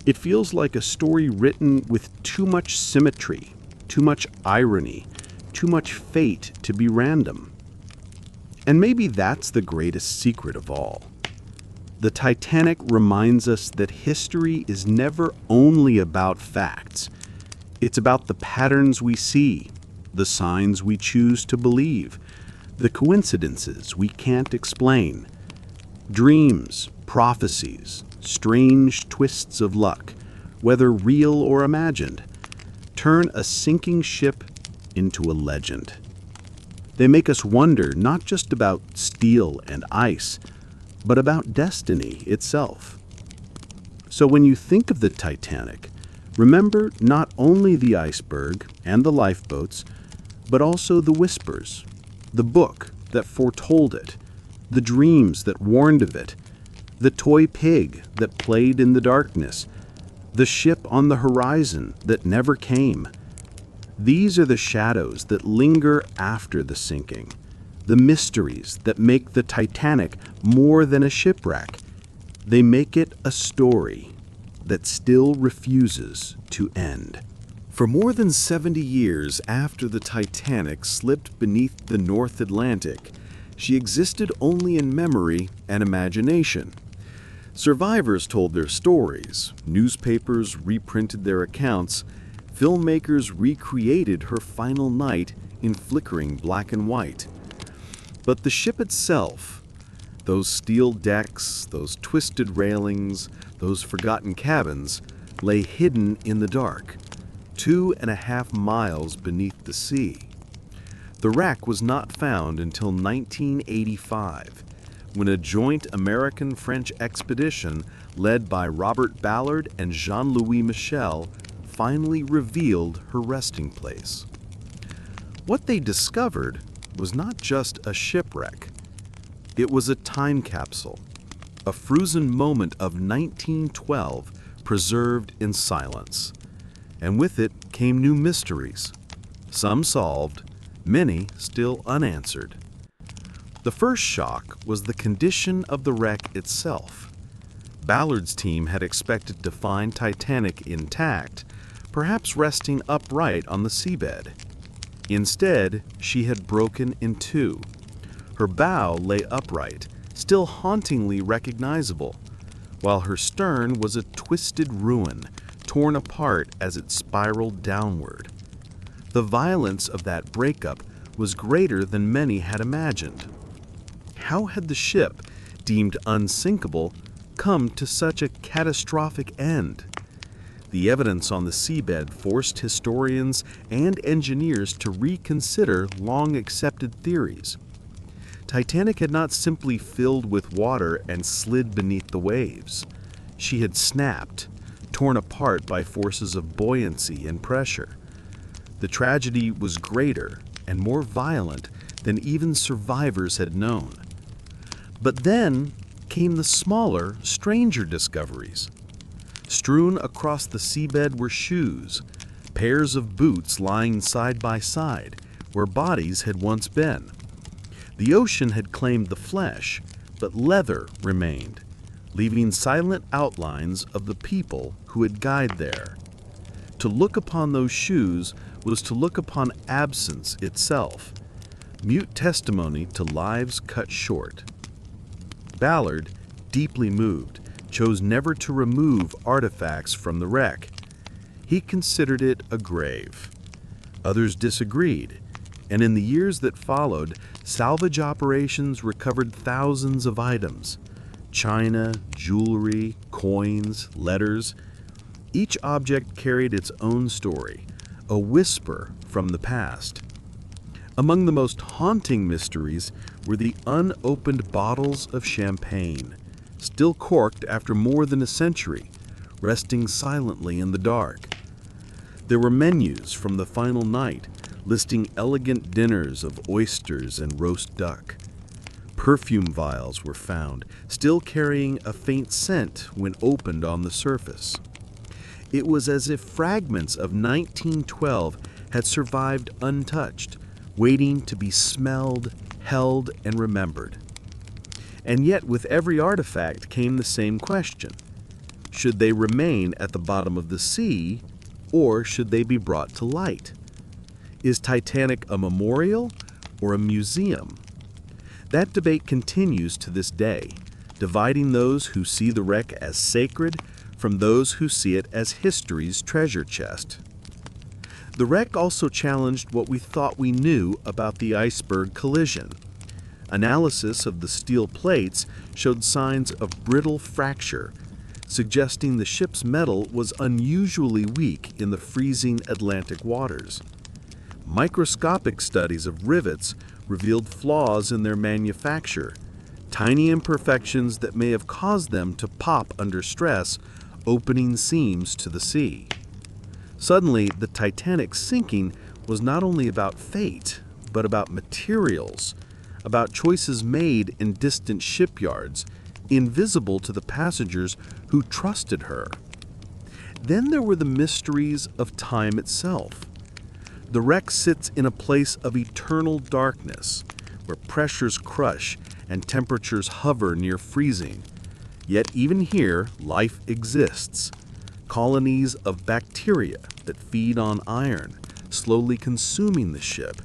It feels like a story written with too much symmetry, too much irony, too much fate to be random. And maybe that's the greatest secret of all. The Titanic reminds us that history is never only about facts. It's about the patterns we see, the signs we choose to believe, the coincidences we can't explain. Dreams, prophecies, strange twists of luck, whether real or imagined, turn a sinking ship into a legend. They make us wonder not just about steel and ice, but about destiny itself. So when you think of the Titanic, remember not only the iceberg and the lifeboats, but also the whispers, the book that foretold it, the dreams that warned of it, the toy pig that played in the darkness, the ship on the horizon that never came. These are the shadows that linger after the sinking, the mysteries that make the Titanic more than a shipwreck. They make it a story that still refuses to end. For more than 70 years after the Titanic slipped beneath the North Atlantic, she existed only in memory and imagination. Survivors told their stories, newspapers reprinted their accounts, filmmakers recreated her final night in flickering black and white. But the ship itself, those steel decks, those twisted railings, those forgotten cabins, lay hidden in the dark, 2.5 miles beneath the sea. The wreck was not found until 1985, when a joint American-French expedition led by Robert Ballard and Jean-Louis Michel finally revealed her resting place. What they discovered was not just a shipwreck. It was a time capsule, a frozen moment of 1912 preserved in silence. And with it came new mysteries, some solved, many still unanswered. The first shock was the condition of the wreck itself. Ballard's team had expected to find Titanic intact, perhaps resting upright on the seabed. Instead, she had broken in two. Her bow lay upright, still hauntingly recognizable, while her stern was a twisted ruin, torn apart as it spiraled downward. The violence of that breakup was greater than many had imagined. How had the ship, deemed unsinkable, come to such a catastrophic end? The evidence on the seabed forced historians and engineers to reconsider long-accepted theories. Titanic had not simply filled with water and slid beneath the waves. She had snapped, torn apart by forces of buoyancy and pressure. The tragedy was greater and more violent than even survivors had known. But then came the smaller, stranger discoveries. Strewn across the seabed were shoes, pairs of boots lying side by side, where bodies had once been. The ocean had claimed the flesh, but leather remained, leaving silent outlines of the people who had died there. To look upon those shoes was to look upon absence itself, mute testimony to lives cut short. Ballard, deeply moved, chose never to remove artifacts from the wreck. He considered it a grave. Others disagreed, and in the years that followed, salvage operations recovered thousands of items: china, jewelry, coins, letters. Each object carried its own story, a whisper from the past. Among the most haunting mysteries were the unopened bottles of champagne, still corked after more than a century, resting silently in the dark. There were menus from the final night, listing elegant dinners of oysters and roast duck. Perfume vials were found, still carrying a faint scent when opened on the surface. It was as if fragments of 1912 had survived untouched, waiting to be smelled, held, and remembered. And yet, with every artifact came the same question. Should they remain at the bottom of the sea, or should they be brought to light? Is Titanic a memorial or a museum? That debate continues to this day, dividing those who see the wreck as sacred from those who see it as history's treasure chest. The wreck also challenged what we thought we knew about the iceberg collision. Analysis of the steel plates showed signs of brittle fracture, suggesting the ship's metal was unusually weak in the freezing Atlantic waters. Microscopic studies of rivets revealed flaws in their manufacture, tiny imperfections that may have caused them to pop under stress, opening seams to the sea. Suddenly, the Titanic's sinking was not only about fate, but about materials, about choices made in distant shipyards, invisible to the passengers who trusted her. Then there were the mysteries of time itself. The wreck sits in a place of eternal darkness, where pressures crush and temperatures hover near freezing. Yet even here, life exists. Colonies of bacteria that feed on iron, slowly consuming the ship.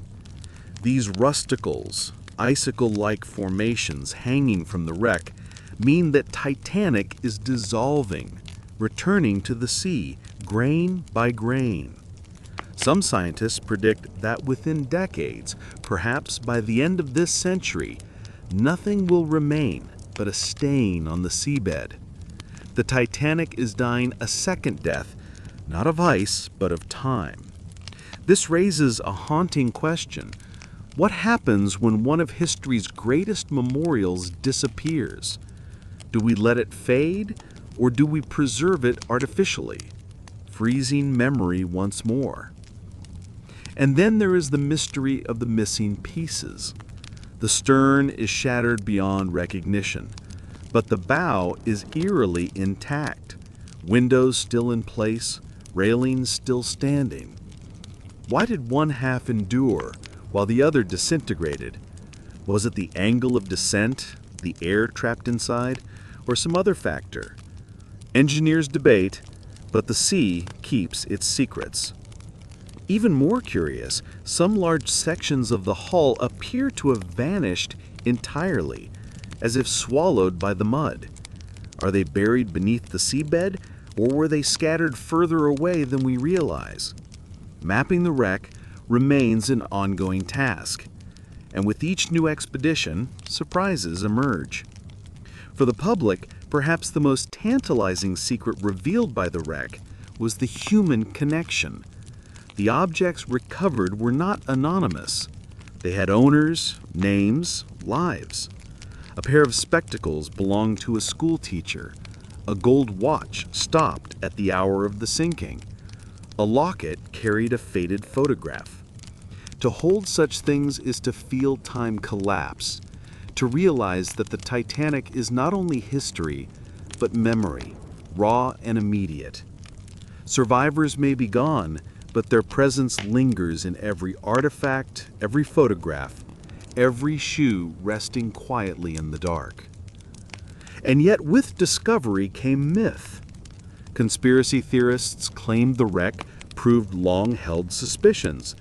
These rusticles, icicle-like formations hanging from the wreck, mean that Titanic is dissolving, returning to the sea, grain by grain. Some scientists predict that within decades, perhaps by the end of this century, nothing will remain but a stain on the seabed. The Titanic is dying a second death, not of ice, but of time. This raises a haunting question. What happens when one of history's greatest memorials disappears? Do we let it fade, or do we preserve it artificially, freezing memory once more? And then there is the mystery of the missing pieces. The stern is shattered beyond recognition, but the bow is eerily intact. Windows still in place, railings still standing. Why did one half endure while the other disintegrated? Was it the angle of descent, the air trapped inside, or some other factor? Engineers debate, but the sea keeps its secrets. Even more curious, some large sections of the hull appear to have vanished entirely, as if swallowed by the mud. Are they buried beneath the seabed, or were they scattered further away than we realize? Mapping the wreck remains an ongoing task, and with each new expedition, surprises emerge. For the public, perhaps the most tantalizing secret revealed by the wreck was the human connection. The objects recovered were not anonymous. They had owners, names, lives. A pair of spectacles belonged to a schoolteacher. A gold watch stopped at the hour of the sinking. A locket carried a faded photograph. To hold such things is to feel time collapse, to realize that the Titanic is not only history, but memory, raw and immediate. Survivors may be gone, but their presence lingers in every artifact, every photograph, every shoe resting quietly in the dark. And yet with discovery came myth. Conspiracy theorists claimed the wreck proved long-held suspicions,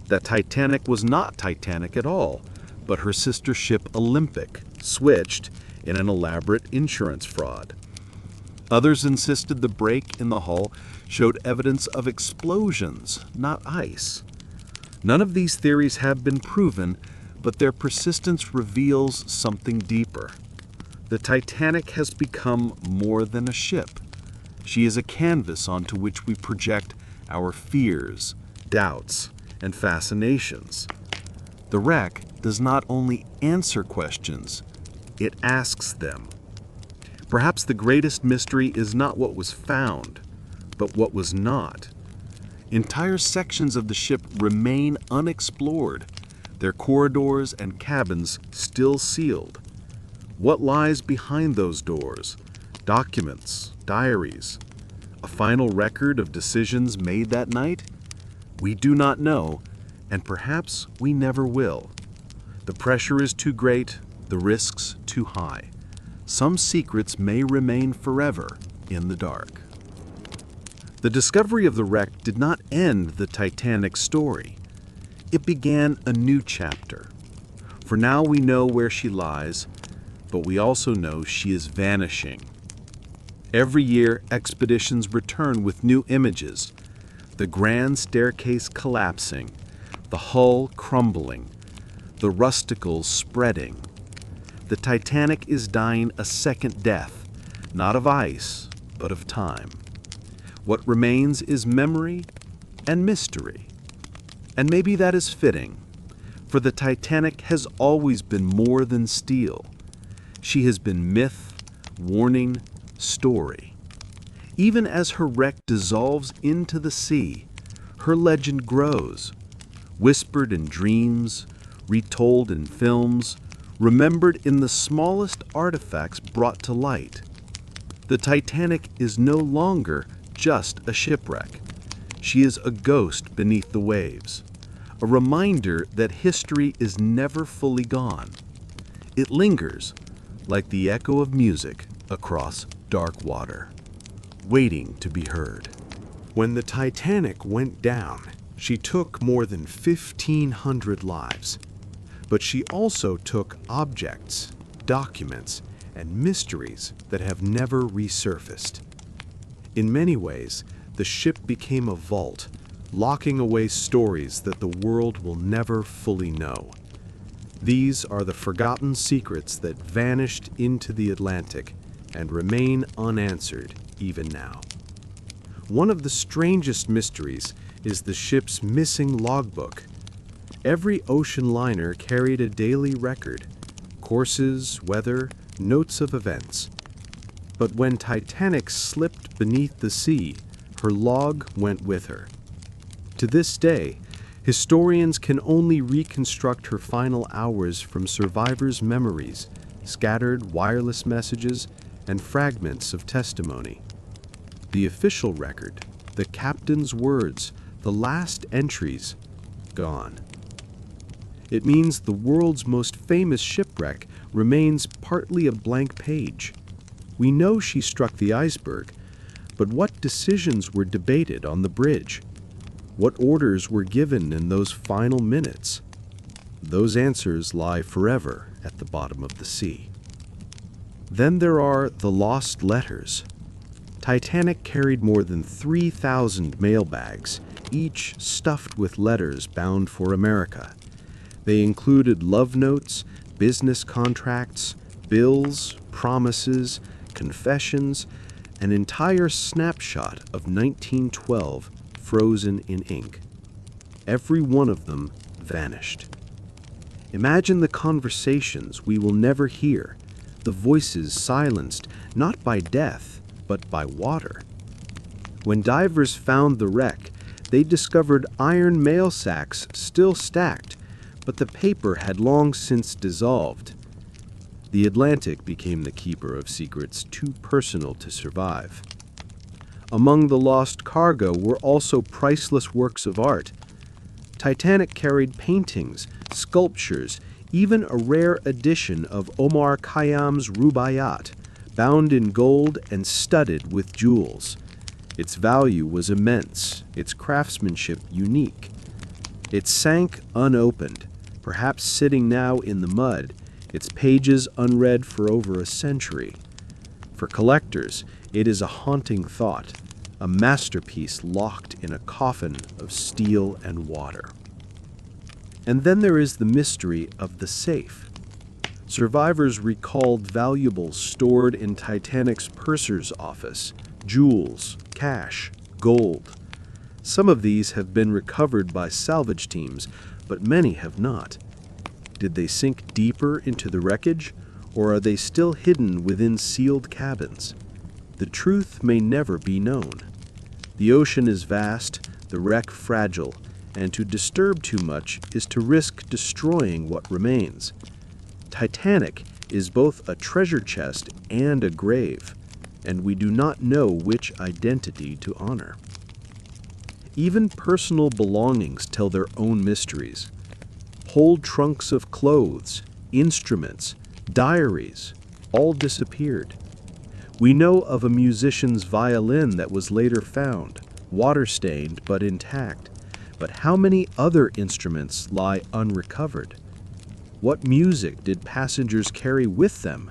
that Titanic was not Titanic at all, but her sister ship Olympic, switched in an elaborate insurance fraud. Others insisted the break in the hull showed evidence of explosions, not ice. None of these theories have been proven, but their persistence reveals something deeper. The Titanic has become more than a ship. She is a canvas onto which we project our fears, doubts, and fascinations. The wreck does not only answer questions, it asks them. Perhaps the greatest mystery is not what was found, but what was not. Entire sections of the ship remain unexplored, their corridors and cabins still sealed. What lies behind those doors? Documents, diaries, A final record of decisions made that night? We do not know, and perhaps we never will. The pressure is too great, the risks too high. Some secrets may remain forever in the dark. The discovery of the wreck did not end the Titanic story. It began a new chapter. For now we know where she lies, but we also know she is vanishing. Every year, expeditions return with new images. The grand staircase collapsing, the hull crumbling, the rusticles spreading. The Titanic is dying a second death, not of ice, but of time. What remains is memory and mystery. And maybe that is fitting, for the Titanic has always been more than steel. She has been myth, warning, story. Even as her wreck dissolves into the sea, her legend grows, whispered in dreams, retold in films, remembered in the smallest artifacts brought to light. The Titanic is no longer just a shipwreck. She is a ghost beneath the waves, a reminder that history is never fully gone. It lingers, like the echo of music across dark water, waiting to be heard. When the Titanic went down, she took more than 1,500 lives. But she also took objects, documents, and mysteries that have never resurfaced. In many ways, the ship became a vault, locking away stories that the world will never fully know. These are the forgotten secrets that vanished into the Atlantic and remain unanswered even now. One of the strangest mysteries is the ship's missing logbook. Every ocean liner carried a daily record, courses, weather, notes of events. But when Titanic slipped beneath the sea, her log went with her. To this day, historians can only reconstruct her final hours from survivors' memories, scattered wireless messages, and fragments of testimony. The official record, the captain's words, the last entries, gone. It means the world's most famous shipwreck remains partly a blank page. We know she struck the iceberg, but what decisions were debated on the bridge? What orders were given in those final minutes? Those answers lie forever at the bottom of the sea. Then there are the lost letters. Titanic carried more than 3,000 mailbags, each stuffed with letters bound for America. They included love notes, business contracts, bills, promises, confessions, an entire snapshot of 1912 frozen in ink. Every one of them vanished. Imagine the conversations we will never hear, the voices silenced not by death, but by water. When divers found the wreck, they discovered iron mail sacks still stacked, but the paper had long since dissolved. The Atlantic became the keeper of secrets too personal to survive. Among the lost cargo were also priceless works of art. Titanic carried paintings, sculptures, even a rare edition of Omar Khayyam's Rubaiyat, bound in gold and studded with jewels. Its value was immense, its craftsmanship unique. It sank unopened, perhaps sitting now in the mud, its pages unread for over a century. For collectors, it is a haunting thought, a masterpiece locked in a coffin of steel and water. And then there is the mystery of the safe. Survivors recalled valuables stored in Titanic's purser's office, jewels, cash, gold. Some of these have been recovered by salvage teams, but many have not. Did they sink deeper into the wreckage, or are they still hidden within sealed cabins? The truth may never be known. The ocean is vast, the wreck fragile, and to disturb too much is to risk destroying what remains. Titanic is both a treasure chest and a grave, and we do not know which identity to honor. Even personal belongings tell their own mysteries. Whole trunks of clothes, instruments, diaries, all disappeared. We know of a musician's violin that was later found, water-stained but intact. But how many other instruments lie unrecovered? What music did passengers carry with them?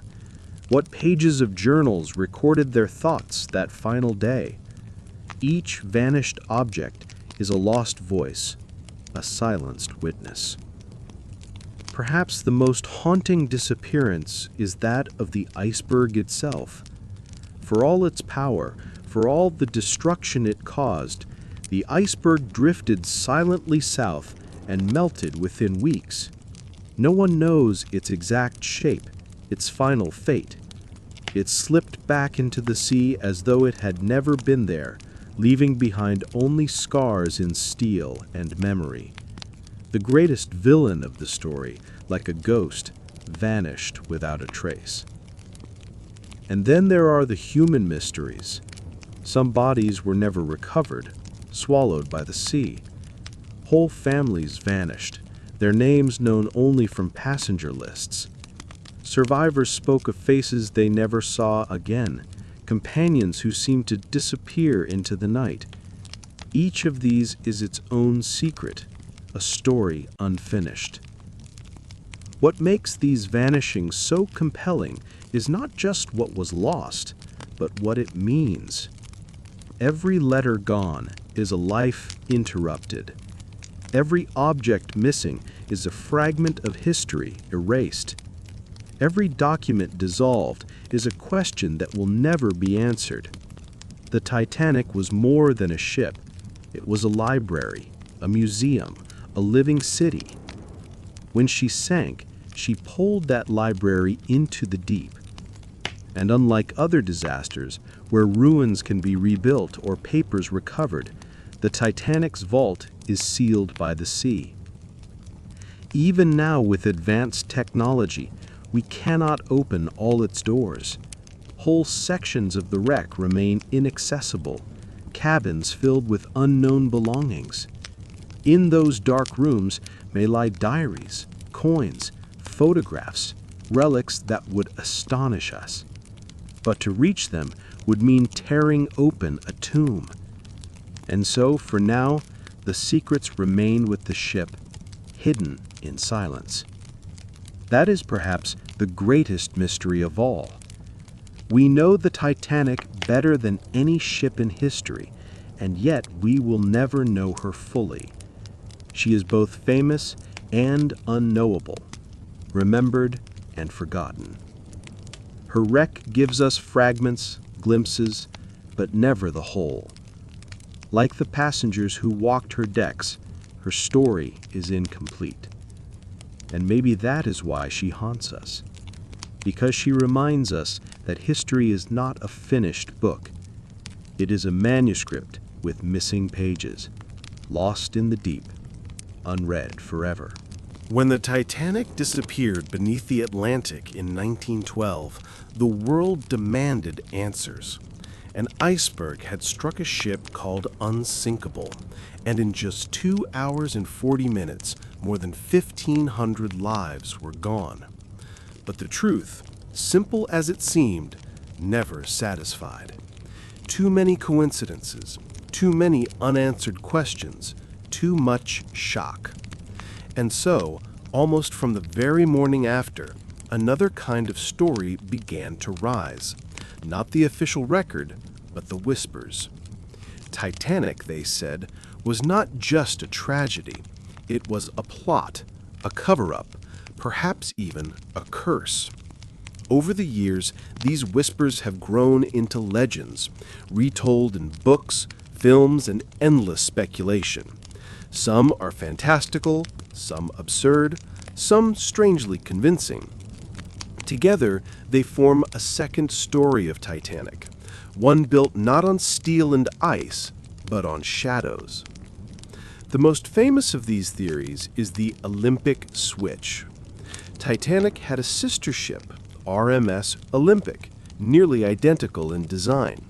What pages of journals recorded their thoughts that final day? Each vanished object is a lost voice, a silenced witness. Perhaps the most haunting disappearance is that of the iceberg itself. For all its power, for all the destruction it caused, the iceberg drifted silently south and melted within weeks. No one knows its exact shape, its final fate. It slipped back into the sea as though it had never been there, leaving behind only scars in steel and memory. The greatest villain of the story, like a ghost, vanished without a trace. And then there are the human mysteries. Some bodies were never recovered, swallowed by the sea. Whole families vanished, their names known only from passenger lists. Survivors spoke of faces they never saw again, companions who seemed to disappear into the night. Each of these is its own secret, a story unfinished. What makes these vanishings so compelling is not just what was lost, but what it means. Every letter gone is a life interrupted. Every object missing is a fragment of history erased. Every document dissolved is a question that will never be answered. The Titanic was more than a ship. It was a library, a museum, a living city. When she sank, she pulled that library into the deep. And unlike other disasters, where ruins can be rebuilt or papers recovered, the Titanic's vault is sealed by the sea. Even now, with advanced technology, we cannot open all its doors. Whole sections of the wreck remain inaccessible, cabins filled with unknown belongings. In those dark rooms may lie diaries, coins, photographs, relics that would astonish us. But to reach them would mean tearing open a tomb. And so, for now, the secrets remain with the ship, hidden in silence. That is perhaps the greatest mystery of all. We know the Titanic better than any ship in history, and yet we will never know her fully. She is both famous and unknowable, remembered and forgotten. Her wreck gives us fragments, glimpses, but never the whole. Like the passengers who walked her decks, her story is incomplete. And maybe that is why she haunts us, because she reminds us that history is not a finished book. It is a manuscript with missing pages, lost in the deep, unread forever. When the Titanic disappeared beneath the Atlantic in 1912, the world demanded answers. An iceberg had struck a ship called Unsinkable, and in just 2 hours and 40 minutes, more than 1,500 lives were gone. But the truth, simple as it seemed, never satisfied. Too many coincidences, too many unanswered questions, too much shock. And so, almost from the very morning after, another kind of story began to rise. Not the official record, but the whispers. Titanic, they said, was not just a tragedy. It was a plot, a cover-up, perhaps even a curse. Over the years, these whispers have grown into legends, retold in books, films, and endless speculation. Some are fantastical, some absurd, some strangely convincing. Together, they form a second story of Titanic, one built not on steel and ice, but on shadows. The most famous of these theories is the Olympic switch. Titanic had a sister ship, RMS Olympic, nearly identical in design.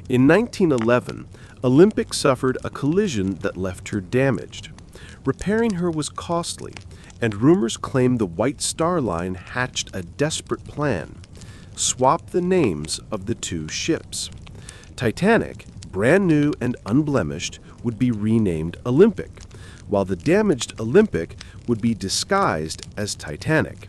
In 1911, Olympic suffered a collision that left her damaged. Repairing her was costly, and rumors claimed the White Star Line hatched a desperate plan: swap the names of the two ships. Titanic, brand new and unblemished, would be renamed Olympic, while the damaged Olympic would be disguised as Titanic.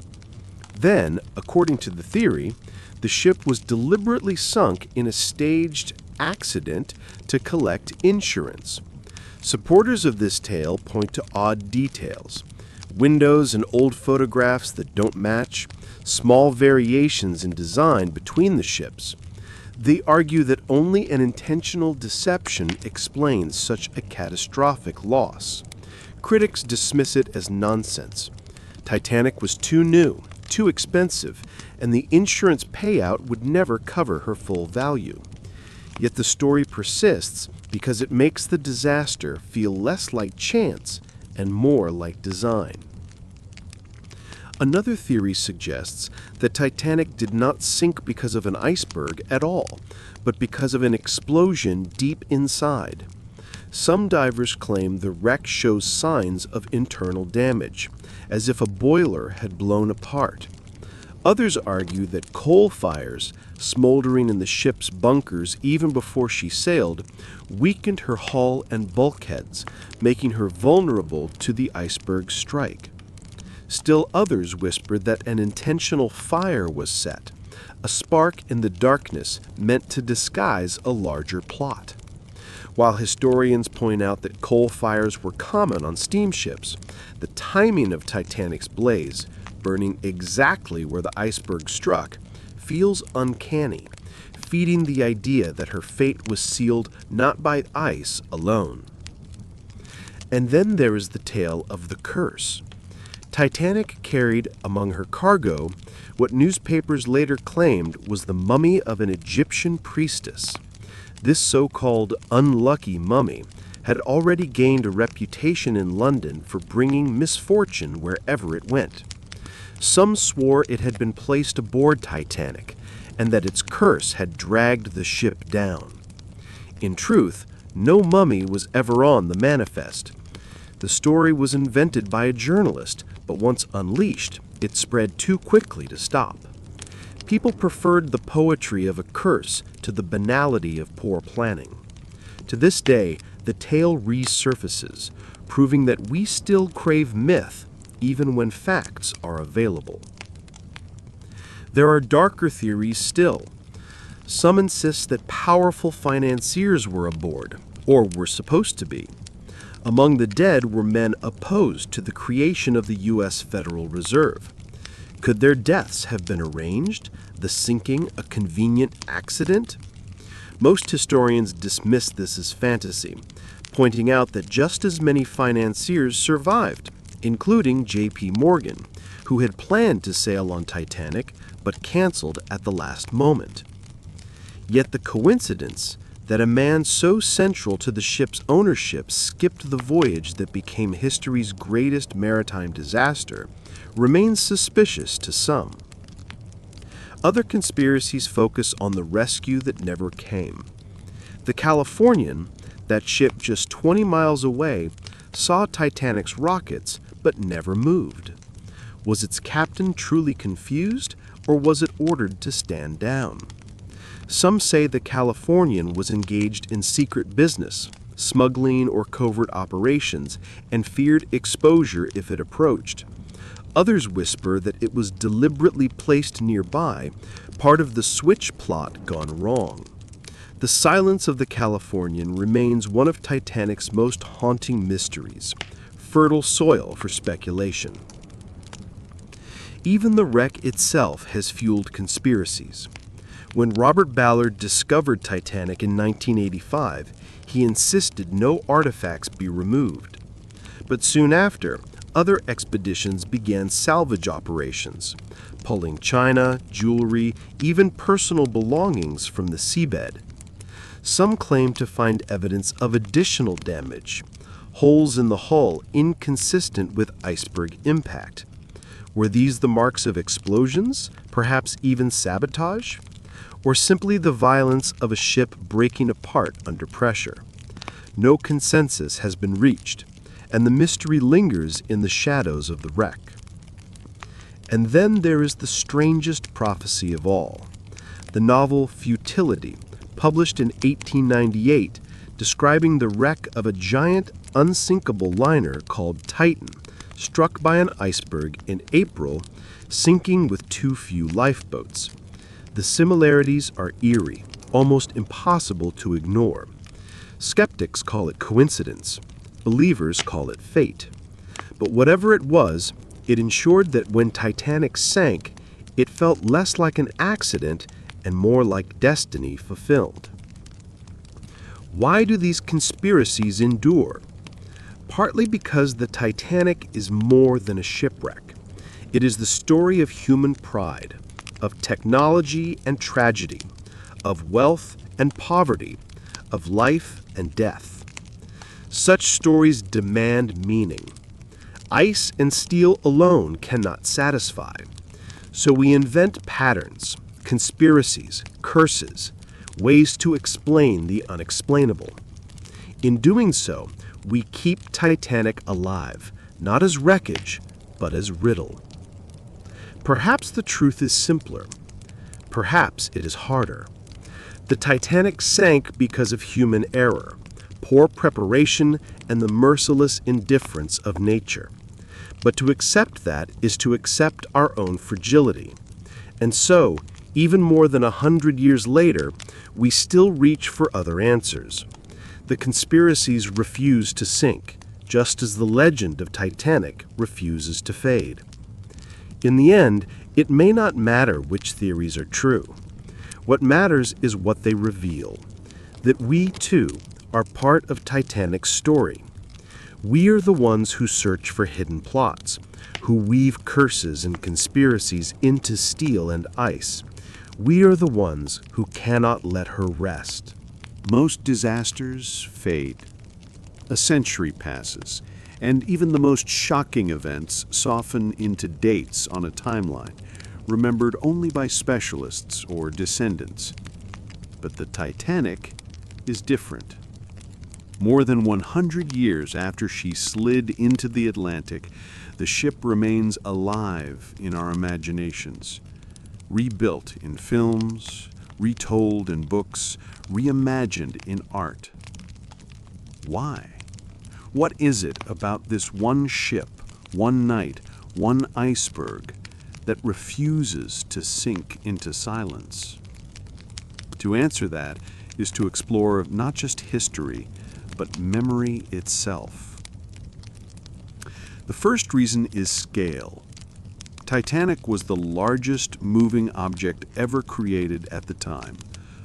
Then, according to the theory, the ship was deliberately sunk in a staged accident to collect insurance. Supporters of this tale point to odd details: windows and old photographs that don't match, small variations in design between the ships. They argue that only an intentional deception explains such a catastrophic loss. Critics dismiss it as nonsense. Titanic was too new, too expensive, and the insurance payout would never cover her full value. Yet the story persists because it makes the disaster feel less like chance and more like design. Another theory suggests that Titanic did not sink because of an iceberg at all, but because of an explosion deep inside. Some divers claim the wreck shows signs of internal damage, as if a boiler had blown apart. Others argue that coal fires, smoldering in the ship's bunkers even before she sailed, weakened her hull and bulkheads, making her vulnerable to the iceberg's strike. Still others whisper that an intentional fire was set, a spark in the darkness meant to disguise a larger plot. While historians point out that coal fires were common on steamships, the timing of Titanic's blaze, burning exactly where the iceberg struck, feels uncanny, feeding the idea that her fate was sealed not by ice alone. And then there is the tale of the curse. Titanic carried among her cargo what newspapers later claimed was the mummy of an Egyptian priestess. This so-called unlucky mummy had already gained a reputation in London for bringing misfortune wherever it went. Some swore it had been placed aboard Titanic, and that its curse had dragged the ship down. In truth, no mummy was ever on the manifest. The story was invented by a journalist, but once unleashed, it spread too quickly to stop. People preferred the poetry of a curse to the banality of poor planning. To this day, the tale resurfaces, proving that we still crave myth even when facts are available. There are darker theories still. Some insist that powerful financiers were aboard, or were supposed to be. Among the dead were men opposed to the creation of the U.S. Federal Reserve. Could their deaths have been arranged, the sinking a convenient accident? Most historians dismiss this as fantasy, pointing out that just as many financiers survived, including J.P. Morgan, who had planned to sail on Titanic but canceled at the last moment. Yet the coincidence that a man so central to the ship's ownership skipped the voyage that became history's greatest maritime disaster remains suspicious to some. Other conspiracies focus on the rescue that never came. The Californian, that ship just 20 miles away, saw Titanic's rockets but never moved. Was its captain truly confused, or was it ordered to stand down? Some say the Californian was engaged in secret business, smuggling or covert operations, and feared exposure if it approached. Others whisper that it was deliberately placed nearby, part of the switch plot gone wrong. The silence of the Californian remains one of Titanic's most haunting mysteries, fertile soil for speculation. Even the wreck itself has fueled conspiracies. When Robert Ballard discovered Titanic in 1985, he insisted no artifacts be removed. But soon after, other expeditions began salvage operations, pulling china, jewelry, even personal belongings from the seabed. Some claim to find evidence of additional damage, holes in the hull inconsistent with iceberg impact. Were these the marks of explosions, perhaps even sabotage? or simply the violence of a ship breaking apart under pressure. No consensus has been reached, and the mystery lingers in the shadows of the wreck. And then there is the strangest prophecy of all. The novel Futility, published in 1898, describing the wreck of a giant unsinkable liner called Titan, struck by an iceberg in April, sinking with too few lifeboats. The similarities are eerie, almost impossible to ignore. Skeptics call it coincidence. Believers call it fate. But whatever it was, it ensured that when Titanic sank, it felt less like an accident and more like destiny fulfilled. Why do these conspiracies endure? Partly because the Titanic is more than a shipwreck. It is the story of human pride, of technology and tragedy, of wealth and poverty, of life and death. Such stories demand meaning. Ice and steel alone cannot satisfy. So we invent patterns, conspiracies, curses, ways to explain the unexplainable. In doing so, we keep Titanic alive, not as wreckage, but as riddle. Perhaps the truth is simpler. Perhaps it is harder. The Titanic sank because of human error, poor preparation, and the merciless indifference of nature. But to accept that is to accept our own fragility. And so, even more than 100 years later, we still reach for other answers. The conspiracies refuse to sink, just as the legend of Titanic refuses to fade. In the end, it may not matter which theories are true. What matters is what they reveal, that we, too, are part of Titanic's story. We are the ones who search for hidden plots, who weave curses and conspiracies into steel and ice. We are the ones who cannot let her rest. Most disasters fade. A century passes, and even the most shocking events soften into dates on a timeline, remembered only by specialists or descendants. But the Titanic is different. More than 100 years after she slid into the Atlantic, the ship remains alive in our imaginations. Rebuilt in films, retold in books, reimagined in art. Why? What is it about this one ship, one night, one iceberg that refuses to sink into silence? To answer that is to explore not just history, but memory itself. The first reason is scale. Titanic was the largest moving object ever created at the time,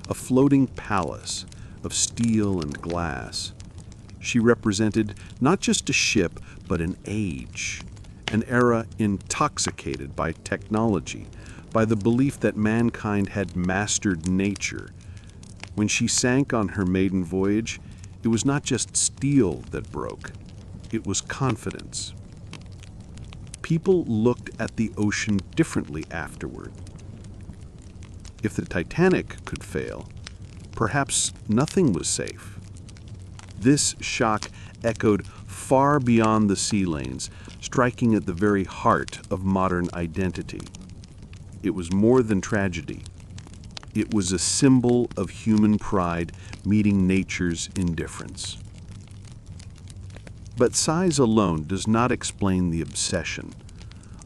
a floating palace of steel and glass. She represented not just a ship, but an age, an era intoxicated by technology, by the belief that mankind had mastered nature. When she sank on her maiden voyage, it was not just steel that broke, it was confidence. People looked at the ocean differently afterward. If the Titanic could fail, perhaps nothing was safe. This shock echoed far beyond the sea lanes, striking at the very heart of modern identity. It was more than tragedy. It was a symbol of human pride meeting nature's indifference. But size alone does not explain the obsession.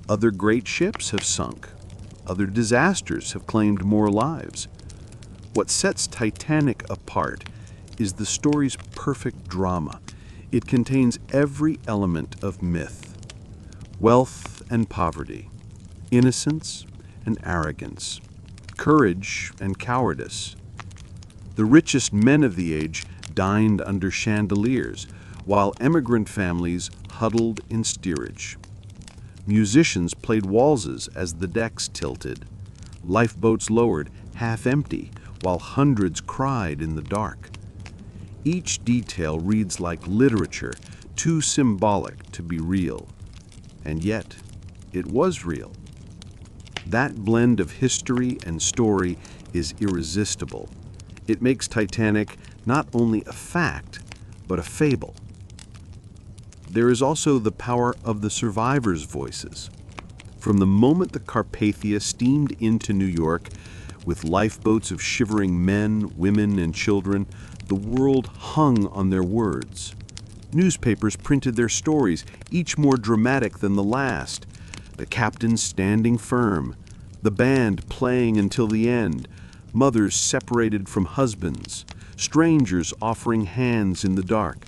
Other great ships have sunk. Other disasters have claimed more lives. What sets Titanic apart is the story's perfect drama. It contains every element of myth: wealth and poverty, innocence and arrogance, courage and cowardice. The richest men of the age dined under chandeliers, while emigrant families huddled in steerage. Musicians played waltzes as the decks tilted. Lifeboats lowered, half empty, while hundreds cried in the dark. Each detail reads like literature, too symbolic to be real. And yet, it was real. That blend of history and story is irresistible. It makes Titanic not only a fact, but a fable. There is also the power of the survivors' voices. From the moment the Carpathia steamed into New York, with lifeboats of shivering men, women, and children, the world hung on their words. Newspapers printed their stories, each more dramatic than the last. The captain standing firm, the band playing until the end, mothers separated from husbands, strangers offering hands in the dark.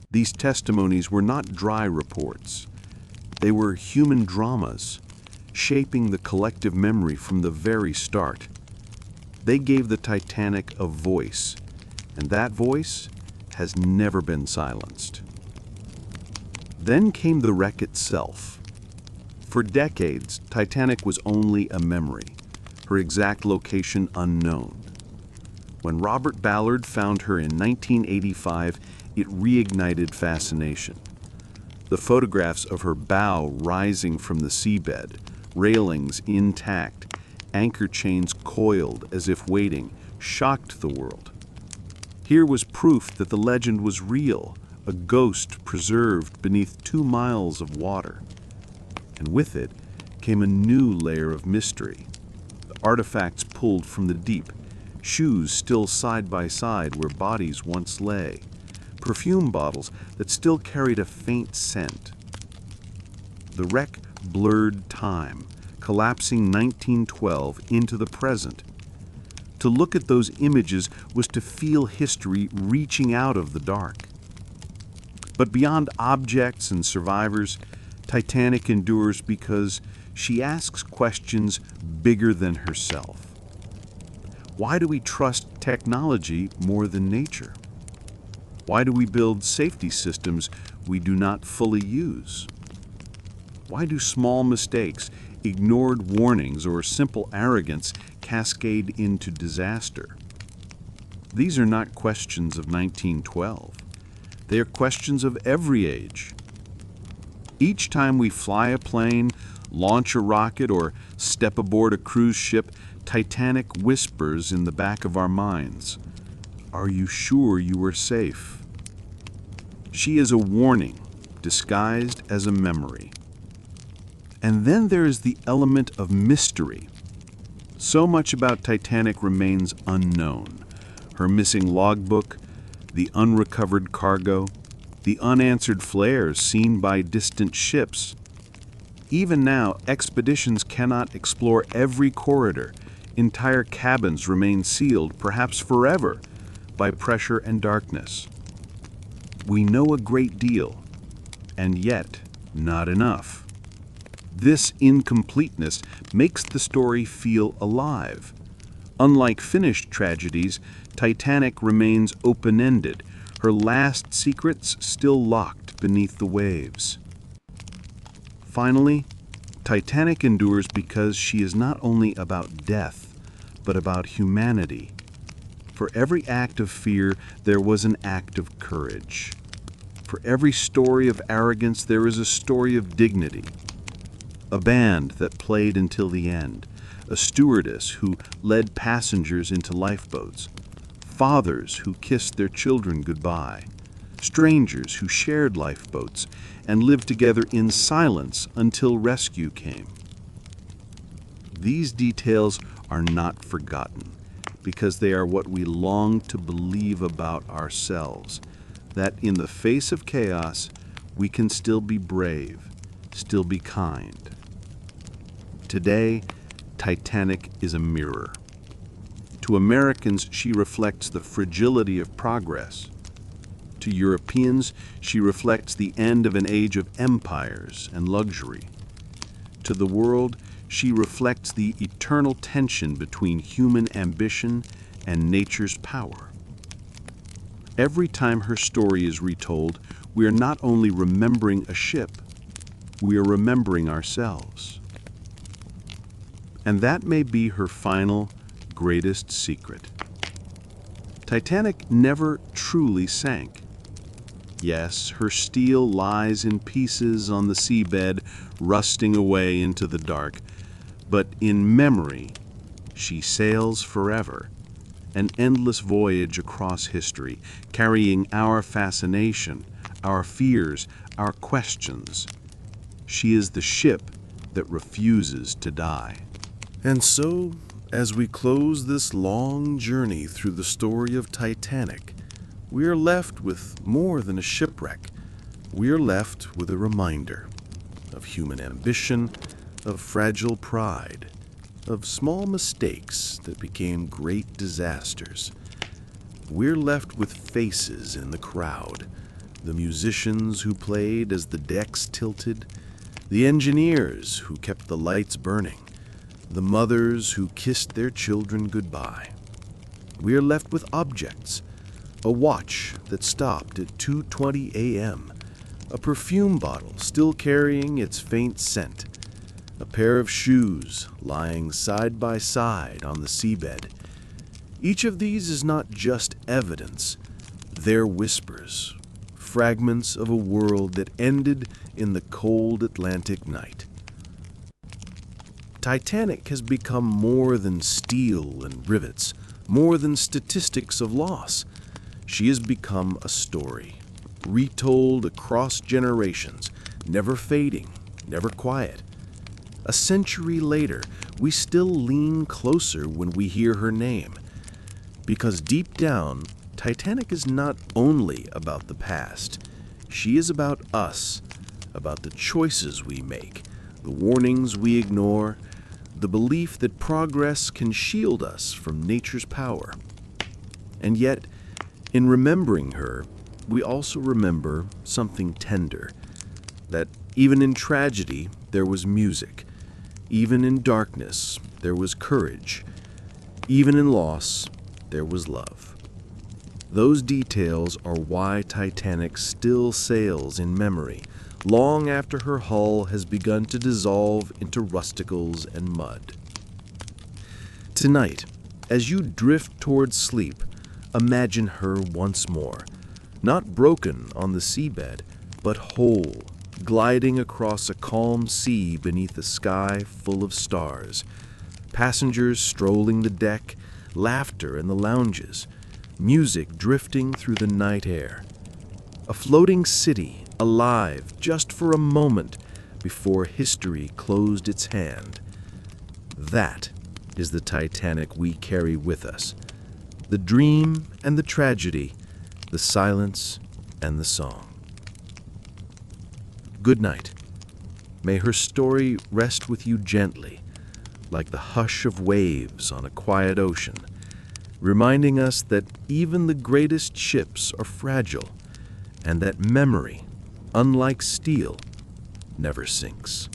These testimonies were not dry reports. They were human dramas, shaping the collective memory from the very start. They gave the Titanic a voice, and that voice has never been silenced. Then came the wreck itself. For decades, Titanic was only a memory, her exact location unknown. When Robert Ballard found her in 1985, it reignited fascination. The photographs of her bow rising from the seabed, railings intact, anchor chains coiled as if waiting, shocked the world. Here was proof that the legend was real, a ghost preserved beneath 2 miles of water. And with it came a new layer of mystery. The artifacts pulled from the deep, shoes still side by side where bodies once lay, perfume bottles that still carried a faint scent. The wreck blurred time, collapsing 1912 into the present. To look at those images was to feel history reaching out of the dark. But beyond objects and survivors, Titanic endures because she asks questions bigger than herself. Why do we trust technology more than nature? Why do we build safety systems we do not fully use? Why do small mistakes, ignored warnings, or simple arrogance cascade into disaster? These are not questions of 1912. They are questions of every age. Each time we fly a plane, launch a rocket, or step aboard a cruise ship, Titanic whispers in the back of our minds, "Are you sure you are safe?" She is a warning, disguised as a memory. And then there is the element of mystery. So much about Titanic remains unknown. Her missing logbook, the unrecovered cargo, the unanswered flares seen by distant ships. Even now, expeditions cannot explore every corridor. Entire cabins remain sealed, perhaps forever, by pressure and darkness. We know a great deal, and yet not enough. This incompleteness makes the story feel alive. Unlike finished tragedies, Titanic remains open-ended, her last secrets still locked beneath the waves. Finally, Titanic endures because she is not only about death, but about humanity. For every act of fear, there was an act of courage. For every story of arrogance, there is a story of dignity. A band that played until the end, a stewardess who led passengers into lifeboats, fathers who kissed their children goodbye, strangers who shared lifeboats and lived together in silence until rescue came. These details are not forgotten because they are what we long to believe about ourselves, that in the face of chaos, we can still be brave, still be kind. Today, Titanic is a mirror. To Americans, she reflects the fragility of progress. To Europeans, she reflects the end of an age of empires and luxury. To the world, she reflects the eternal tension between human ambition and nature's power. Every time her story is retold, we are not only remembering a ship, we are remembering ourselves. And that may be her final, greatest secret. Titanic never truly sank. Yes, her steel lies in pieces on the seabed, rusting away into the dark, But in memory, she sails forever, an endless voyage across history, carrying our fascination, our fears, our questions. She is the ship that refuses to die. And so, as we close this long journey through the story of Titanic, we are left with more than a shipwreck. We are left with a reminder of human ambition, of fragile pride, of small mistakes that became great disasters. We're left with faces in the crowd, the musicians who played as the decks tilted, the engineers who kept the lights burning, the mothers who kissed their children goodbye. We are left with objects, a watch that stopped at 2:20 a.m., a perfume bottle still carrying its faint scent, a pair of shoes lying side by side on the seabed. Each of these is not just evidence, they're whispers, fragments of a world that ended in the cold Atlantic night. Titanic has become more than steel and rivets, more than statistics of loss. She has become a story, retold across generations, never fading, never quiet. A century later, we still lean closer when we hear her name, because deep down, Titanic is not only about the past. She is about us, about the choices we make, the warnings we ignore, the belief that progress can shield us from nature's power. And yet, in remembering her, we also remember something tender, that even in tragedy, there was music. Even in darkness, there was courage. Even in loss, there was love. Those details are why Titanic still sails in memory, long after her hull has begun to dissolve into rusticles and mud. Tonight, as you drift towards sleep, imagine her once more, not broken on the seabed, but whole, gliding across a calm sea beneath a sky full of stars, passengers strolling the deck, laughter in the lounges, music drifting through the night air. A floating city, alive just for a moment before history closed its hand. That is the Titanic we carry with us. The dream and the tragedy, the silence and the song. Good night. May her story rest with you gently, like the hush of waves on a quiet ocean, reminding us that even the greatest ships are fragile, and that memory, unlike steel, never sinks.